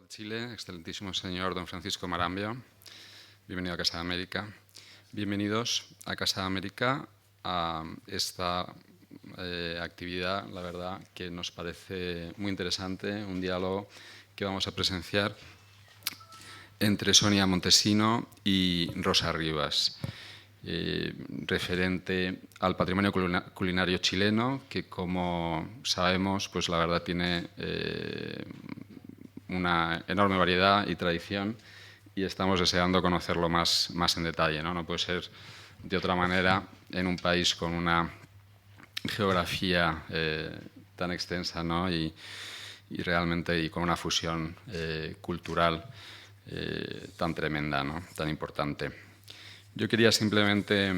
de Chile, excelentísimo señor don Francisco Marambio. Bienvenido a Casa de América. Bienvenidos a Casa de América, a esta actividad, la verdad, que nos parece muy interesante, un diálogo que vamos a presenciar entre Sonia Montesino y Rosa Rivas, referente al patrimonio culinario chileno, que, como sabemos, pues la verdad tiene una enorme variedad y tradición, y estamos deseando conocerlo más en detalle, ¿no? No puede ser de otra manera en un país con una geografía tan extensa, ¿no? y realmente y con una fusión cultural tan tremenda, ¿no? Tan importante. Yo quería simplemente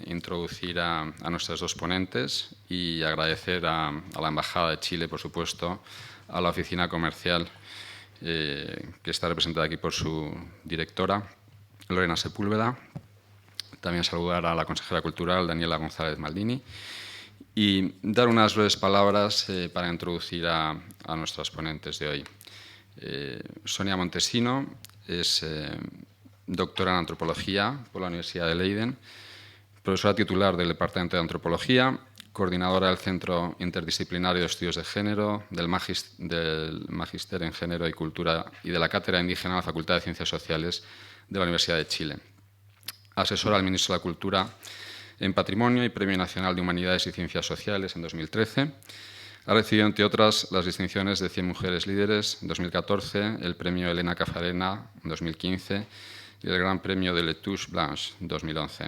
introducir a nuestras dos ponentes y agradecer a la Embajada de Chile, por supuesto, a la oficina comercial que está representada aquí por su directora, Lorena Sepúlveda. También saludar a la consejera cultural, Daniela González Maldini, y dar unas breves palabras para introducir a nuestras ponentes de hoy. Sonia Montesino es doctora en Antropología por la Universidad de Leiden, profesora titular del Departamento de Antropología, coordinadora del Centro Interdisciplinario de Estudios de Género, del Magíster en Género y Cultura y de la Cátedra Indígena de la Facultad de Ciencias Sociales de la Universidad de Chile. Asesora al Ministro de la Cultura en Patrimonio y Premio Nacional de Humanidades y Ciencias Sociales en 2013. Ha recibido, entre otras, las distinciones de 100 Mujeres Líderes en 2014, el Premio Elena Cafarena en 2015 y el Gran Premio de Letouche Blanche en 2011.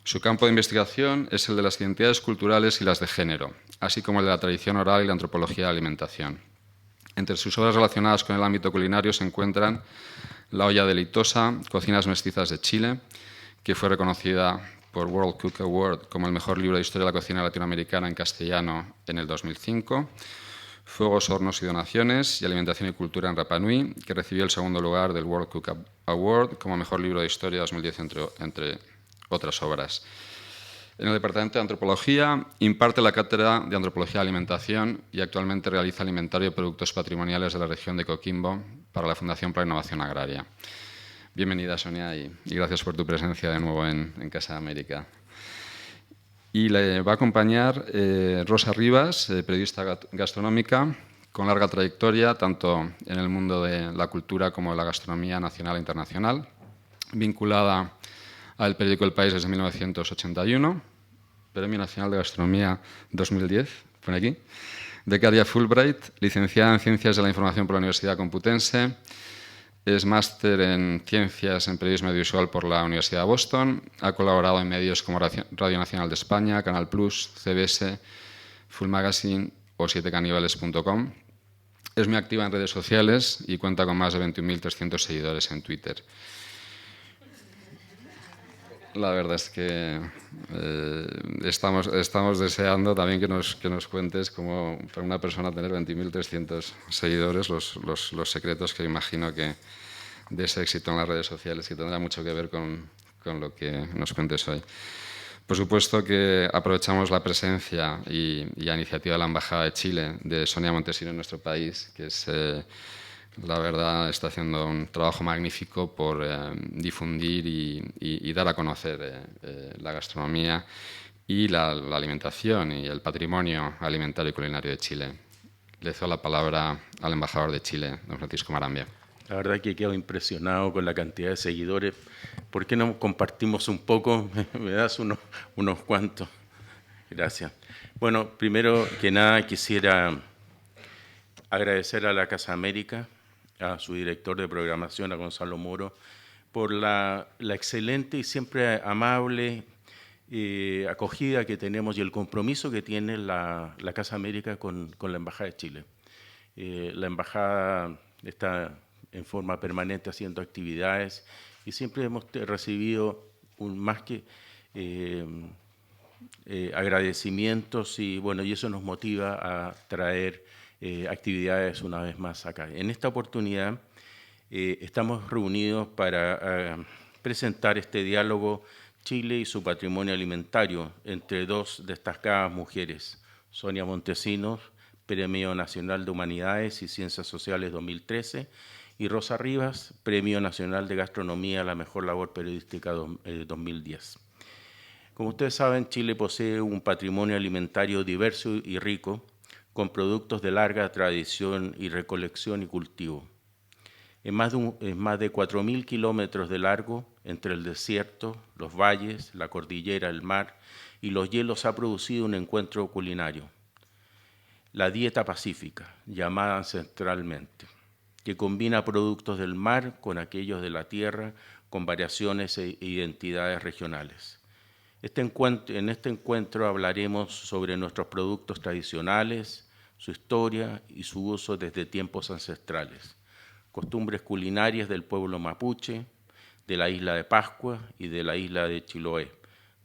Su campo de investigación es el de las identidades culturales y las de género, así como el de la tradición oral y la antropología de la alimentación. Entre sus obras relacionadas con el ámbito culinario se encuentran La olla deleitosa, Cocinas mestizas de Chile, que fue reconocida por World Cook Award como el mejor libro de historia de la cocina latinoamericana en castellano en el 2005, Fuegos, hornos y donaciones y Alimentación y cultura en Rapa Nui, que recibió el segundo lugar del World Cook Award como mejor libro de historia 2010, entre otras obras. En el Departamento de Antropología imparte la Cátedra de Antropología de Alimentación y actualmente realiza el inventario de productos patrimoniales de la región de Coquimbo para la Fundación para la Innovación Agraria. Bienvenida, Sonia, y gracias por tu presencia de nuevo en Casa de América. Y le va a acompañar Rosa Rivas, periodista gastronómica, con larga trayectoria tanto en el mundo de la cultura como de la gastronomía nacional e internacional, vinculada al periódico El País desde 1981, Premio Nacional de Gastronomía 2010, pone aquí, becaria Fulbright, licenciada en Ciencias de la Información por la Universidad Complutense, es máster en Ciencias en Periodismo Audiovisual por la Universidad de Boston, ha colaborado en medios como Radio Nacional de España, Canal Plus, CBS, Full Magazine o sietecaníbales.com. Es muy activa en redes sociales y cuenta con más de 21.300 seguidores en Twitter. La verdad es que estamos deseando también que nos cuentes cómo para una persona tener 20.300 seguidores, los secretos que imagino que de ese éxito en las redes sociales, que tendrá mucho que ver con lo que nos cuentes hoy. Por supuesto que aprovechamos la presencia y la iniciativa de la Embajada de Chile, de Sonia Montesino en nuestro país, que es... la verdad, está haciendo un trabajo magnífico por difundir y dar a conocer la gastronomía y la alimentación y el patrimonio alimentario y culinario de Chile. Le cedo la palabra al embajador de Chile, don Francisco Marambio. La verdad que quedo impresionado con la cantidad de seguidores. ¿Por qué no compartimos un poco? ¿Me das unos cuantos? Gracias. Bueno, primero que nada quisiera agradecer a la Casa América, a su director de programación, a Gonzalo Moro, por la excelente y siempre amable acogida que tenemos y el compromiso que tiene la Casa América con la Embajada de Chile. La Embajada está en forma permanente haciendo actividades y siempre hemos recibido más que agradecimientos y bueno, y eso nos motiva a traer actividades una vez más acá. En esta oportunidad estamos reunidos para presentar este diálogo Chile y su patrimonio alimentario entre dos destacadas mujeres, Sonia Montesino, Premio Nacional de Humanidades y Ciencias Sociales 2013, y Rosa Rivas, Premio Nacional de Gastronomía a la Mejor Labor Periodística 2010. Como ustedes saben, Chile posee un patrimonio alimentario diverso y rico, con productos de larga tradición y recolección y cultivo. En más de 4.000 kilómetros de largo, entre el desierto, los valles, la cordillera, el mar y los hielos, ha producido un encuentro culinario, la dieta pacífica, llamada ancestralmente, que combina productos del mar con aquellos de la tierra, con variaciones e identidades regionales. En este encuentro hablaremos sobre nuestros productos tradicionales, su historia y su uso desde tiempos ancestrales, costumbres culinarias del pueblo mapuche, de la isla de Pascua y de la isla de Chiloé,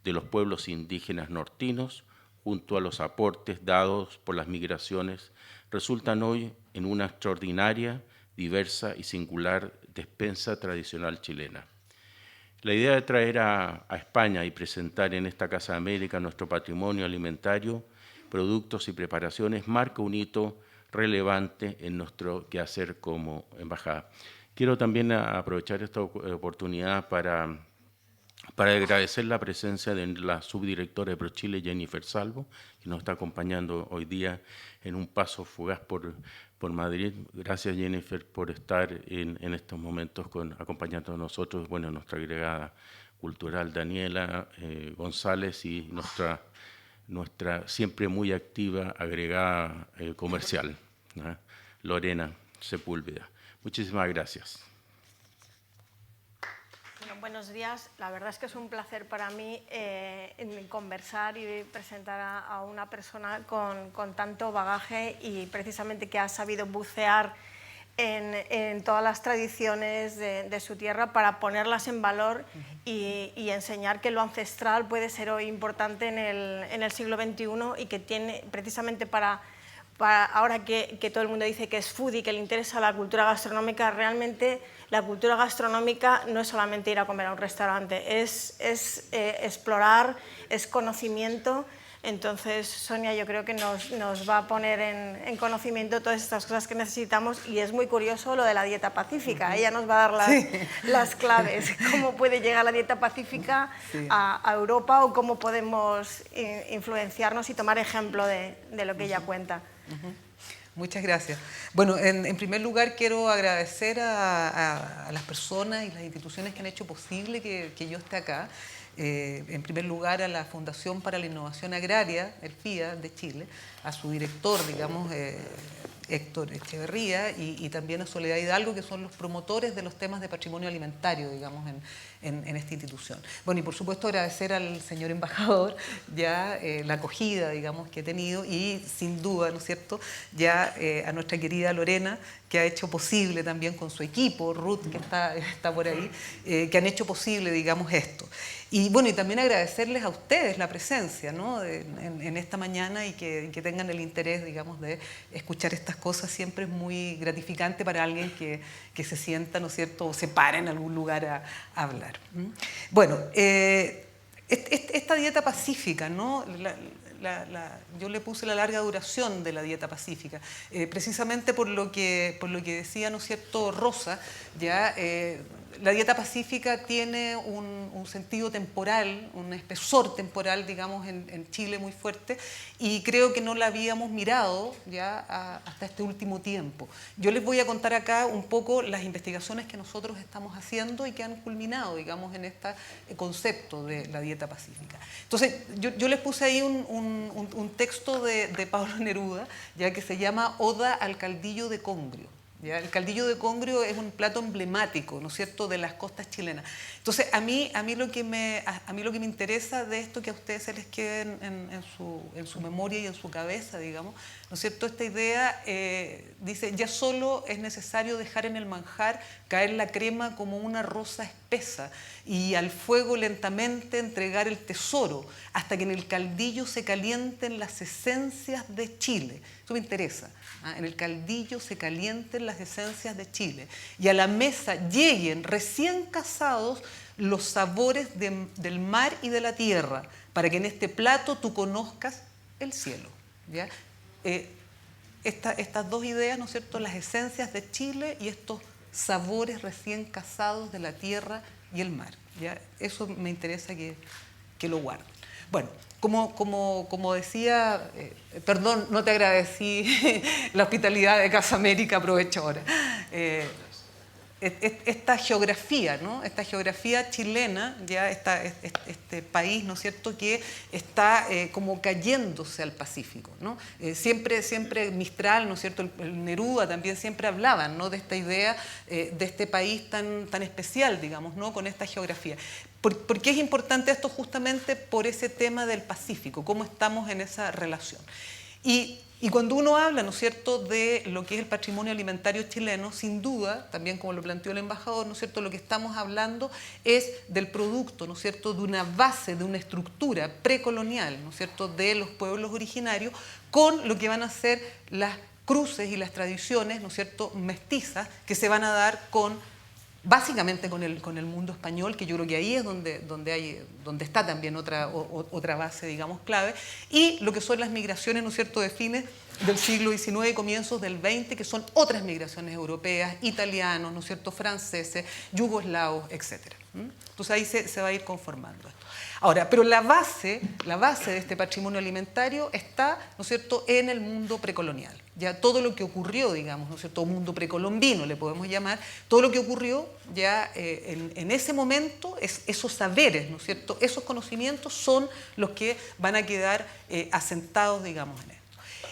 de los pueblos indígenas nortinos, junto a los aportes dados por las migraciones, resultan hoy en una extraordinaria, diversa y singular despensa tradicional chilena. La idea de traer a España y presentar en esta Casa de América nuestro patrimonio alimentario, productos y preparaciones, marca un hito relevante en nuestro quehacer como embajada. Quiero también aprovechar esta oportunidad para agradecer la presencia de la subdirectora de ProChile, Jennifer Salvo, que nos está acompañando hoy día en un paso fugaz por Madrid. Gracias, Jennifer, por estar en estos momentos acompañando a nosotros, bueno, nuestra agregada cultural, Daniela González, y nuestra siempre muy activa agregada comercial, Lorena Sepúlveda. Muchísimas gracias. Buenos días. La verdad es que es un placer para mí conversar y presentar a una persona con tanto bagaje y precisamente que ha sabido bucear en todas las tradiciones de su tierra para ponerlas en valor y enseñar que lo ancestral puede ser hoy importante en el siglo XXI y que tiene precisamente para ahora que todo el mundo dice que es foodie, que le interesa la cultura gastronómica, realmente la cultura gastronómica no es solamente ir a comer a un restaurante, es explorar, es conocimiento. Entonces, Sonia, yo creo que nos va a poner en conocimiento todas estas cosas que necesitamos, y es muy curioso lo de la dieta pacífica. Ella nos va a dar las claves, cómo puede llegar la dieta pacífica a Europa, o cómo podemos influenciarnos y tomar ejemplo de lo que ella cuenta. Muchas gracias. Bueno, en primer lugar quiero agradecer a las personas y las instituciones que han hecho posible que yo esté acá. En primer lugar, a la Fundación para la Innovación Agraria, el FIA de Chile, a su director, digamos, Héctor Echeverría, y también a Soledad Hidalgo, que son los promotores de los temas de patrimonio alimentario, digamos, en esta institución. Bueno, y por supuesto agradecer al señor embajador ya la acogida, digamos, que ha tenido, y sin duda, ¿no es cierto?, ya a nuestra querida Lorena, que ha hecho posible también con su equipo, Ruth, que está por ahí, que han hecho posible, digamos, esto. Y bueno, y también agradecerles a ustedes la presencia, ¿no?, en esta mañana, y que tengan el interés, digamos, de escuchar estas cosas. Siempre es muy gratificante para alguien que se sienta, ¿no es cierto?, o se para en algún lugar a hablar. Bueno, esta dieta pacífica, ¿no?, yo le puse la larga duración de la dieta pacífica, precisamente por lo que decía, ¿no es cierto?, Rosa, ya. La dieta pacífica tiene un sentido temporal, un espesor temporal, digamos, en Chile muy fuerte, y creo que no la habíamos mirado ya hasta este último tiempo. Yo les voy a contar acá un poco las investigaciones que nosotros estamos haciendo y que han culminado, digamos, en este concepto de la dieta pacífica. Entonces, yo les puse ahí un texto de Pablo Neruda, ya, que se llama Oda al caldillo de congrio. ¿Ya? El caldillo de congrio es un plato emblemático, ¿no es cierto?, de las costas chilenas. Entonces, a mí lo que me interesa de esto, que a ustedes se les quede en su memoria y en su cabeza, digamos, ¿no es cierto?, esta idea dice: ya solo es necesario dejar en el manjar caer la crema como una rosa espesa, y al fuego lentamente entregar el tesoro, hasta que en el caldillo se calienten las esencias de Chile. Eso me interesa. En el caldillo se calienten las esencias de Chile, y a la mesa lleguen recién casados los sabores del mar y de la tierra, para que en este plato tú conozcas el cielo. ¿Ya? estas dos ideas, ¿no es cierto?, las esencias de Chile y estos sabores recién casados de la tierra y el mar. ¿Ya? Eso me interesa que lo guarden. Bueno, como decía, perdón, no te agradecí la hospitalidad de Casa América, aprovecho ahora. Esta geografía, ¿no? Esta geografía chilena, ya este país, ¿no es cierto?, que está como cayéndose al Pacífico, ¿no? Siempre Mistral, ¿no es cierto?, el Neruda también siempre hablaban, ¿no?, de esta idea de este país tan especial, digamos, ¿no?, con esta geografía. ¿Por qué es importante esto? Justamente por ese tema del Pacífico, cómo estamos en esa relación. Y cuando uno habla, ¿no es cierto?, de lo que es el patrimonio alimentario chileno, sin duda, también como lo planteó el embajador, ¿no es cierto?, lo que estamos hablando es del producto, ¿no es cierto?, de una base, de una estructura precolonial, ¿no es cierto?, de los pueblos originarios, con lo que van a ser las cruces y las tradiciones, ¿no es cierto?, mestizas, que se van a dar básicamente con el mundo español, que yo creo que ahí es donde está también otra base, digamos, clave, y lo que son las migraciones, ¿no es cierto?, de fines del siglo XIX y comienzos del XX, que son otras migraciones europeas, italianos, ¿no es cierto?, franceses, yugoslavos, etc. Entonces ahí se va a ir conformando esto. Ahora, pero la base de este patrimonio alimentario está, ¿no es cierto?, en el mundo precolonial. Ya todo lo que ocurrió, digamos, ¿no es cierto?, mundo precolombino le podemos llamar, todo lo que ocurrió ya en ese momento, esos saberes, ¿no es cierto?, esos conocimientos son los que van a quedar asentados, digamos, en esto.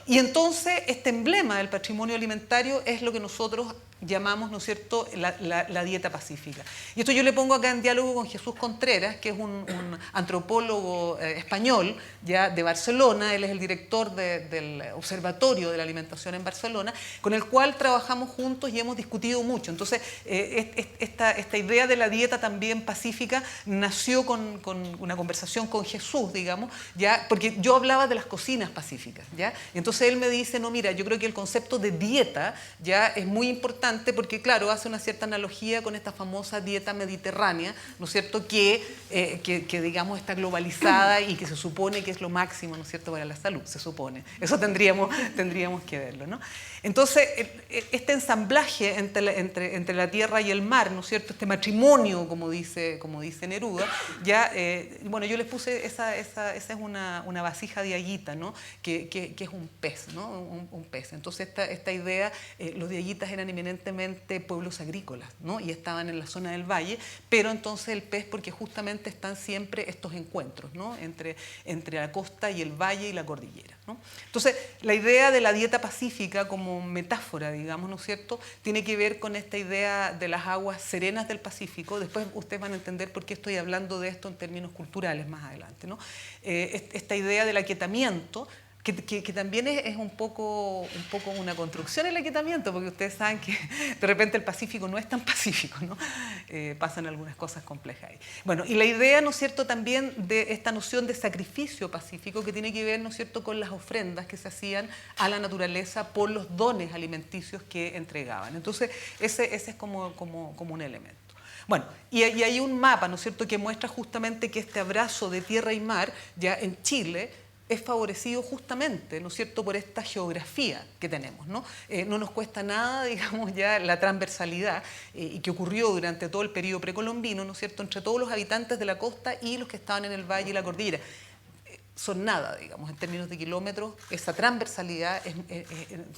Y entonces este emblema del patrimonio alimentario es lo que nosotros llamamos, ¿no es cierto?, la dieta pacífica. Y esto yo le pongo acá en diálogo con Jesús Contreras, que es un antropólogo español, ya de Barcelona. Él es el director del Observatorio de la Alimentación en Barcelona, con el cual trabajamos juntos y hemos discutido mucho. Entonces, esta idea de la dieta también pacífica nació con una conversación con Jesús, digamos, ya, porque yo hablaba de las cocinas pacíficas, ¿ya? Y entonces él me dice, no, mira, yo creo que el concepto de dieta ya es muy importante, porque, claro, hace una cierta analogía con esta famosa dieta mediterránea, ¿no es cierto?, que digamos, está globalizada y que se supone que es lo máximo, ¿no es cierto?, para la salud, se supone. Eso tendríamos que verlo, ¿no? Entonces, este ensamblaje entre la tierra y el mar, ¿no es cierto?, este matrimonio, como dice Neruda, ya, bueno, yo les puse, esa es una vasija de Aguita, ¿no?, que es un pez, ¿no?, un pez. Entonces, esta idea, los de Aguitas eran eminentemente pueblos agrícolas, ¿no?, y estaban en la zona del valle, pero entonces el pez, porque justamente están siempre estos encuentros, ¿no?, entre la costa y el valle y la cordillera, ¿no? Entonces, la idea de la dieta pacífica como metáfora, digamos, ¿no es cierto?, tiene que ver con esta idea de las aguas serenas del Pacífico. Después ustedes van a entender por qué estoy hablando de esto en términos culturales más adelante, ¿no? Esta idea del aquietamiento, que también es un poco una construcción el aquietamiento, porque ustedes saben que de repente el Pacífico no es tan pacífico, ¿no? Pasan algunas cosas complejas ahí. Bueno, y la idea, ¿no es cierto?, también de esta noción de sacrificio pacífico, que tiene que ver, ¿no es cierto?, con las ofrendas que se hacían a la naturaleza por los dones alimenticios que entregaban. Entonces, ese es como un elemento. Bueno, y hay un mapa, ¿no es cierto?, que muestra justamente que este abrazo de tierra y mar ya en Chile es favorecido justamente, ¿no es cierto?, por esta geografía que tenemos, ¿no? No nos cuesta nada, digamos, ya la transversalidad y que ocurrió durante todo el periodo precolombino, ¿no es cierto?, entre todos los habitantes de la costa y los que estaban en el valle y la cordillera. Son nada, digamos, en términos de kilómetros, esa transversalidad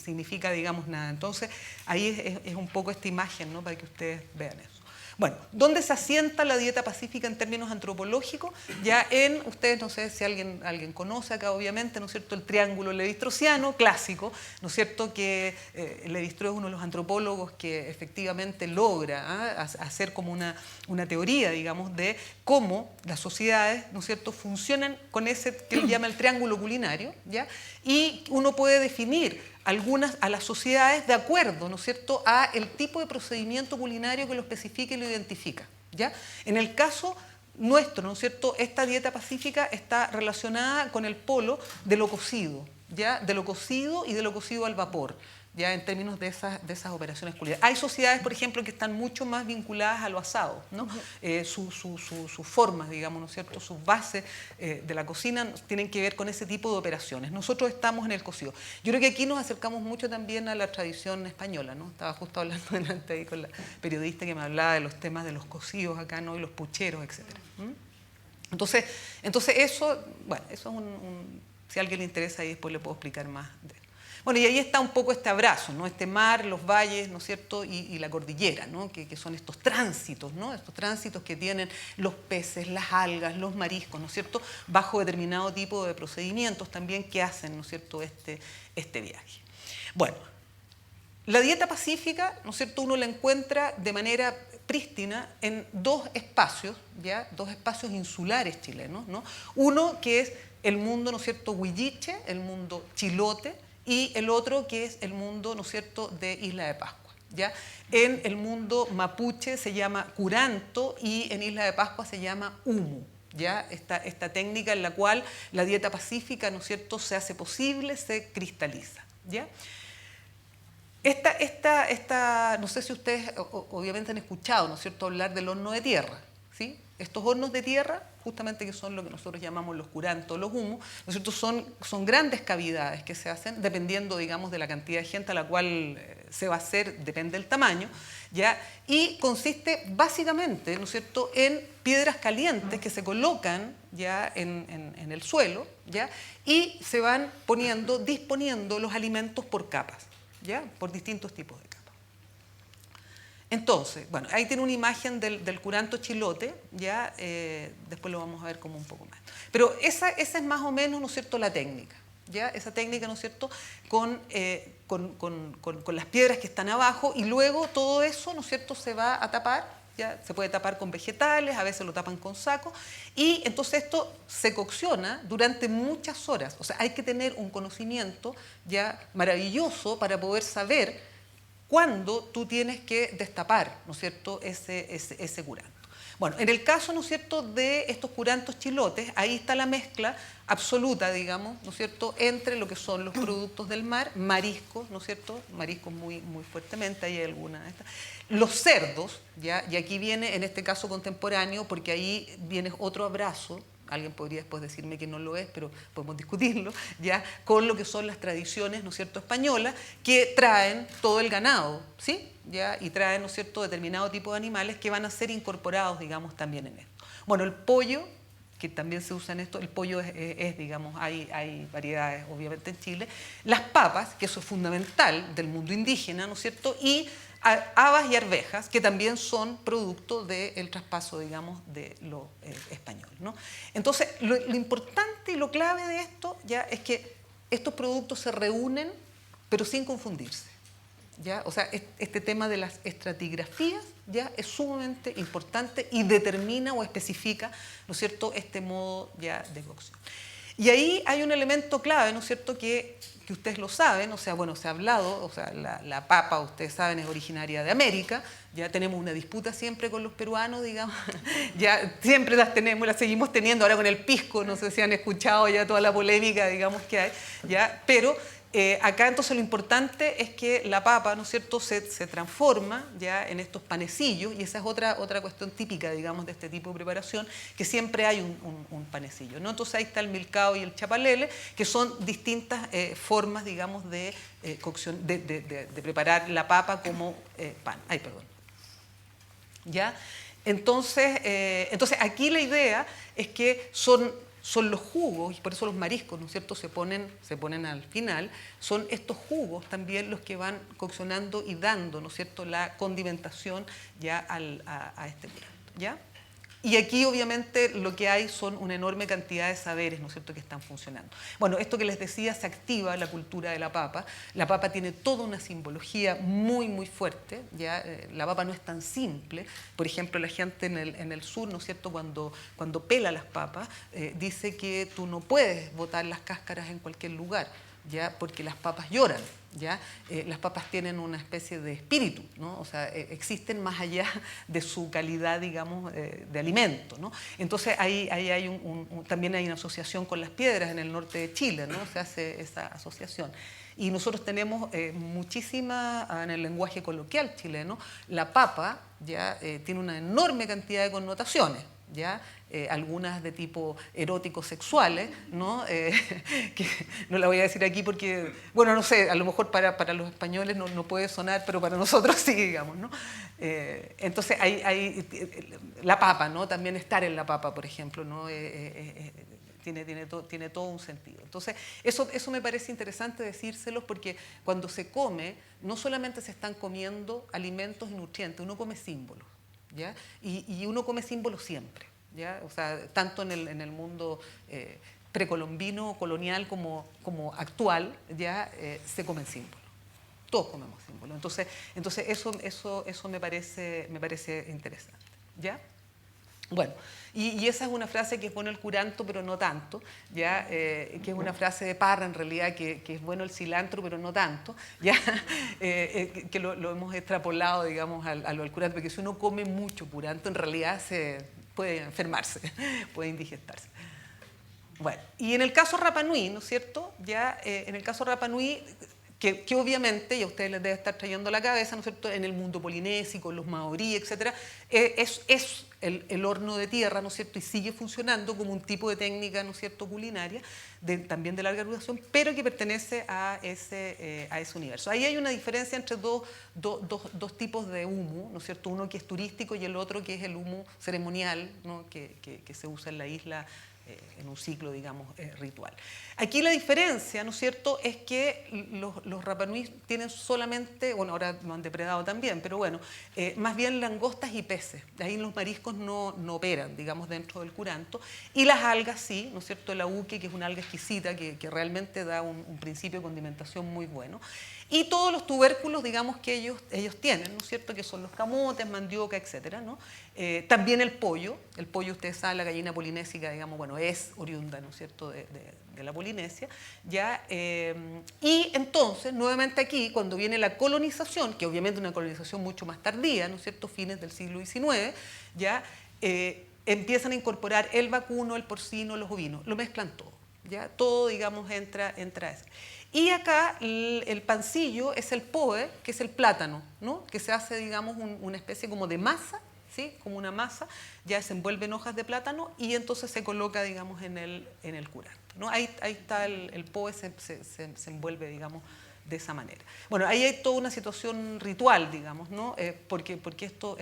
significa, digamos, nada. Entonces, ahí es un poco esta imagen, ¿no?, para que ustedes vean eso. Bueno, ¿dónde se asienta la dieta pacífica en términos antropológicos? Ya ustedes, no sé si alguien conoce acá, obviamente, ¿no es cierto?, el triángulo levi-straussiano clásico, ¿no es cierto?, que Levi-Strauss es uno de los antropólogos que efectivamente logra hacer como una teoría, digamos, de cómo las sociedades, ¿no es cierto?, funcionan con ese que él llama el triángulo culinario, ¿ya? Y uno puede definir a las sociedades de acuerdo, ¿no es cierto?, a el tipo de procedimiento culinario que lo especifica y lo identifica, ¿ya? En el caso nuestro, ¿no es cierto?, esta dieta pacífica está relacionada con el polo de lo cocido, ¿ya?, de lo cocido y de lo cocido al vapor, ya en términos de esas operaciones culinarias. Hay sociedades, por ejemplo, que están mucho más vinculadas a lo asado, ¿no? Sus formas, digamos, ¿no es cierto? Sus bases de la cocina tienen que ver con ese tipo de operaciones. Nosotros estamos en el cocido. Yo creo que aquí nos acercamos mucho también a la tradición española, ¿no? Estaba justo hablando delante ahí con la periodista que me hablaba de los temas de los cocidos acá, ¿no? Y los pucheros, etc. Entonces eso, bueno, eso es si a alguien le interesa, ahí después le puedo explicar más de eso. Bueno, y ahí está un poco este abrazo, ¿no? Este mar, los valles, ¿no es cierto? Y la cordillera, ¿no? Que son estos tránsitos, ¿no? Estos tránsitos que tienen los peces, las algas, los mariscos, ¿no es cierto? Bajo determinado tipo de procedimientos también que hacen, ¿no es cierto?, este viaje. Bueno, la dieta pacífica, ¿no es cierto?, uno la encuentra de manera prístina en dos espacios, ¿ya? Dos espacios insulares chilenos, ¿no? Uno que es el mundo, ¿no es cierto?, huilliche, el mundo chilote, y el otro que es el mundo, ¿no es cierto?, de Isla de Pascua, ¿ya? En el mundo mapuche se llama curanto y en Isla de Pascua se llama humu, ¿ya? Esta técnica en la cual la dieta pacífica, ¿no es cierto?, se hace posible, se cristaliza, ¿ya? No sé si ustedes obviamente han escuchado, ¿no es cierto?, hablar del horno de tierra, ¿sí? Estos hornos de tierra, justamente que son lo que nosotros llamamos los curantos, los humus, ¿no es cierto?, son grandes cavidades que se hacen dependiendo, digamos, de la cantidad de gente a la cual se va a hacer, depende del tamaño, ¿ya? Y consiste básicamente, ¿no es cierto?, en piedras calientes que se colocan ya en el suelo, ¿ya? Y se van disponiendo los alimentos por capas, ¿ya? Por distintos tipos de capas. Entonces, bueno, ahí tiene una imagen del curanto chilote, ¿ya? Después lo vamos a ver como un poco más. Pero esa es más o menos, ¿no es cierto?, la técnica, ¿ya? Esa técnica, ¿no es cierto?, con las piedras que están abajo, y luego todo eso, ¿no es cierto?, se va a tapar, ¿ya? Se puede tapar con vegetales, a veces lo tapan con sacos, y entonces esto se cocciona durante muchas horas. O sea, hay que tener un conocimiento ya maravilloso para poder saber cuándo tú tienes que destapar, ¿no es cierto?, ese curanto. Bueno, en el caso, ¿no es cierto?, de estos curantos chilotes, ahí está la mezcla absoluta, digamos, ¿no es cierto?, entre lo que son los productos del mar, mariscos, ¿no es cierto?, mariscos muy, muy fuertemente, ahí hay alguna de estas. Los cerdos, ¿ya? Y aquí viene, en este caso contemporáneo, porque ahí viene otro abrazo. Alguien podría después decirme que no lo es, pero podemos discutirlo, ya, con lo que son las tradiciones, ¿no es cierto?, españolas, que traen todo el ganado, ¿sí? ¿Ya? Y traen, ¿no es cierto?, determinado tipo de animales que van a ser incorporados, digamos, también en esto. Bueno, el pollo, que también se usa en esto, el pollo es digamos, hay variedades, obviamente, en Chile. Las papas, que eso es fundamental del mundo indígena, ¿no es cierto?, y habas y arvejas, que también son producto del traspaso, digamos, de lo español, ¿no? Entonces, lo importante y lo clave de esto ya es que estos productos se reúnen, pero sin confundirse, ¿ya? O sea, este tema de las estratigrafías ya es sumamente importante y determina o especifica, ¿no es cierto?, este modo ya de cocción. Y ahí hay un elemento clave, ¿no es cierto?, que ustedes lo saben, o sea, bueno, se ha hablado, o sea, la papa, ustedes saben, es originaria de América, ya tenemos una disputa siempre con los peruanos, digamos, ya siempre las tenemos, las seguimos teniendo, ahora con el pisco, no sé si han escuchado ya toda la polémica, digamos, que hay, ya, pero acá entonces lo importante es que la papa, ¿no es cierto?, se transforma ya en estos panecillos, y esa es otra cuestión típica, digamos, de este tipo de preparación, que siempre hay un panecillo, ¿no? Entonces ahí está el milcao y el chapalele, que son distintas formas, digamos, de cocción, de preparar la papa como pan. Ay, perdón. ¿Ya? Entonces aquí la idea es que son los jugos, y por eso los mariscos, ¿no es cierto?, se ponen al final, son estos jugos también los que van coccionando y dando, ¿no es cierto?, la condimentación ya a este plato, ¿ya? Y aquí obviamente lo que hay son una enorme cantidad de saberes, ¿no es cierto?, que están funcionando. Bueno, esto que les decía, se activa la cultura de la papa. La papa tiene toda una simbología muy, muy fuerte, ¿ya? La papa no es tan simple. Por ejemplo, la gente en el sur, ¿no es cierto?, cuando pela las papas, dice que tú no puedes botar las cáscaras en cualquier lugar, ¿ya? Porque las papas lloran, ¿ya? Las papas tienen una especie de espíritu, ¿no? O sea, existen más allá de su calidad, digamos, de alimento, ¿no? Entonces ahí hay también hay una asociación con las piedras en el norte de Chile, ¿no? Se hace esa asociación. Y nosotros tenemos muchísima, en el lenguaje coloquial chileno, la papa ya tiene una enorme cantidad de connotaciones, ¿ya? Algunas de tipo eróticos sexuales, ¿no? Que no la voy a decir aquí porque, bueno, no sé, a lo mejor para los españoles no puede sonar, pero para nosotros sí, digamos, ¿no? Entonces hay la papa, ¿no? También estar en la papa, por ejemplo, ¿no? Tiene todo un sentido. Entonces, eso me parece interesante decírselos porque cuando se come, no solamente se están comiendo alimentos y nutrientes, uno come símbolos, ¿ya? Y uno come símbolos siempre, ¿ya? O sea, tanto en el mundo precolombino, colonial como actual, ya se comen símbolos. Todos comemos símbolos. Entonces eso me parece interesante, ¿ya? Bueno, y esa es una frase que es bueno el curanto, pero no tanto, ¿ya? Que es una frase de Parra, en realidad, que es bueno el cilantro, pero no tanto, ¿ya? Que lo hemos extrapolado, digamos, al curanto, porque si uno come mucho curanto, en realidad se puede enfermarse, puede indigestarse. Bueno, y en el caso Rapa Nui, ¿no es cierto? Ya en el caso Rapa Nui, que obviamente, y a ustedes les debe estar trayendo a la cabeza, ¿no es cierto?, en el mundo polinésico, los maorí, etc., es el horno de tierra, ¿no es cierto?, y sigue funcionando como un tipo de técnica, ¿no es cierto?, culinaria, también de larga duración, pero que pertenece a ese universo. Ahí hay una diferencia entre dos tipos de humo, ¿no es cierto?, uno que es turístico y el otro que es el humo ceremonial, ¿no?, que se usa en la isla en un ciclo, digamos, ritual. Aquí la diferencia, ¿no es cierto?, es que los Rapa Nui tienen solamente, bueno, ahora lo han depredado también, pero bueno, más bien langostas y peces. Ahí los mariscos no operan, digamos, dentro del curanto. Y las algas sí, ¿no es cierto?, la uke, que es una alga exquisita, que realmente da un principio de condimentación muy bueno. Y todos los tubérculos, digamos, que ellos tienen, ¿no es cierto?, que son los camotes, mandioca, etcétera, ¿no? También el pollo, ustedes saben, la gallina polinésica, digamos, bueno, es oriunda, ¿no es cierto?, de la Polinesia, ¿ya? Y entonces, nuevamente aquí, cuando viene la colonización, que obviamente es una colonización mucho más tardía, ¿no es cierto?, fines del siglo XIX, ¿ya? Empiezan a incorporar el vacuno, el porcino, los ovinos, lo mezclan todo, ¿ya? Todo, digamos, entra eso. Y acá el pancillo es el poe, que es el plátano, ¿no?, que se hace, digamos, una especie como de masa, ¿sí?, como una masa, ya se envuelve en hojas de plátano y entonces se coloca, digamos, en el curanto, ¿no? Ahí está el poe, se envuelve, digamos, de esa manera. Bueno, ahí hay toda una situación ritual, digamos, ¿no? Porque estos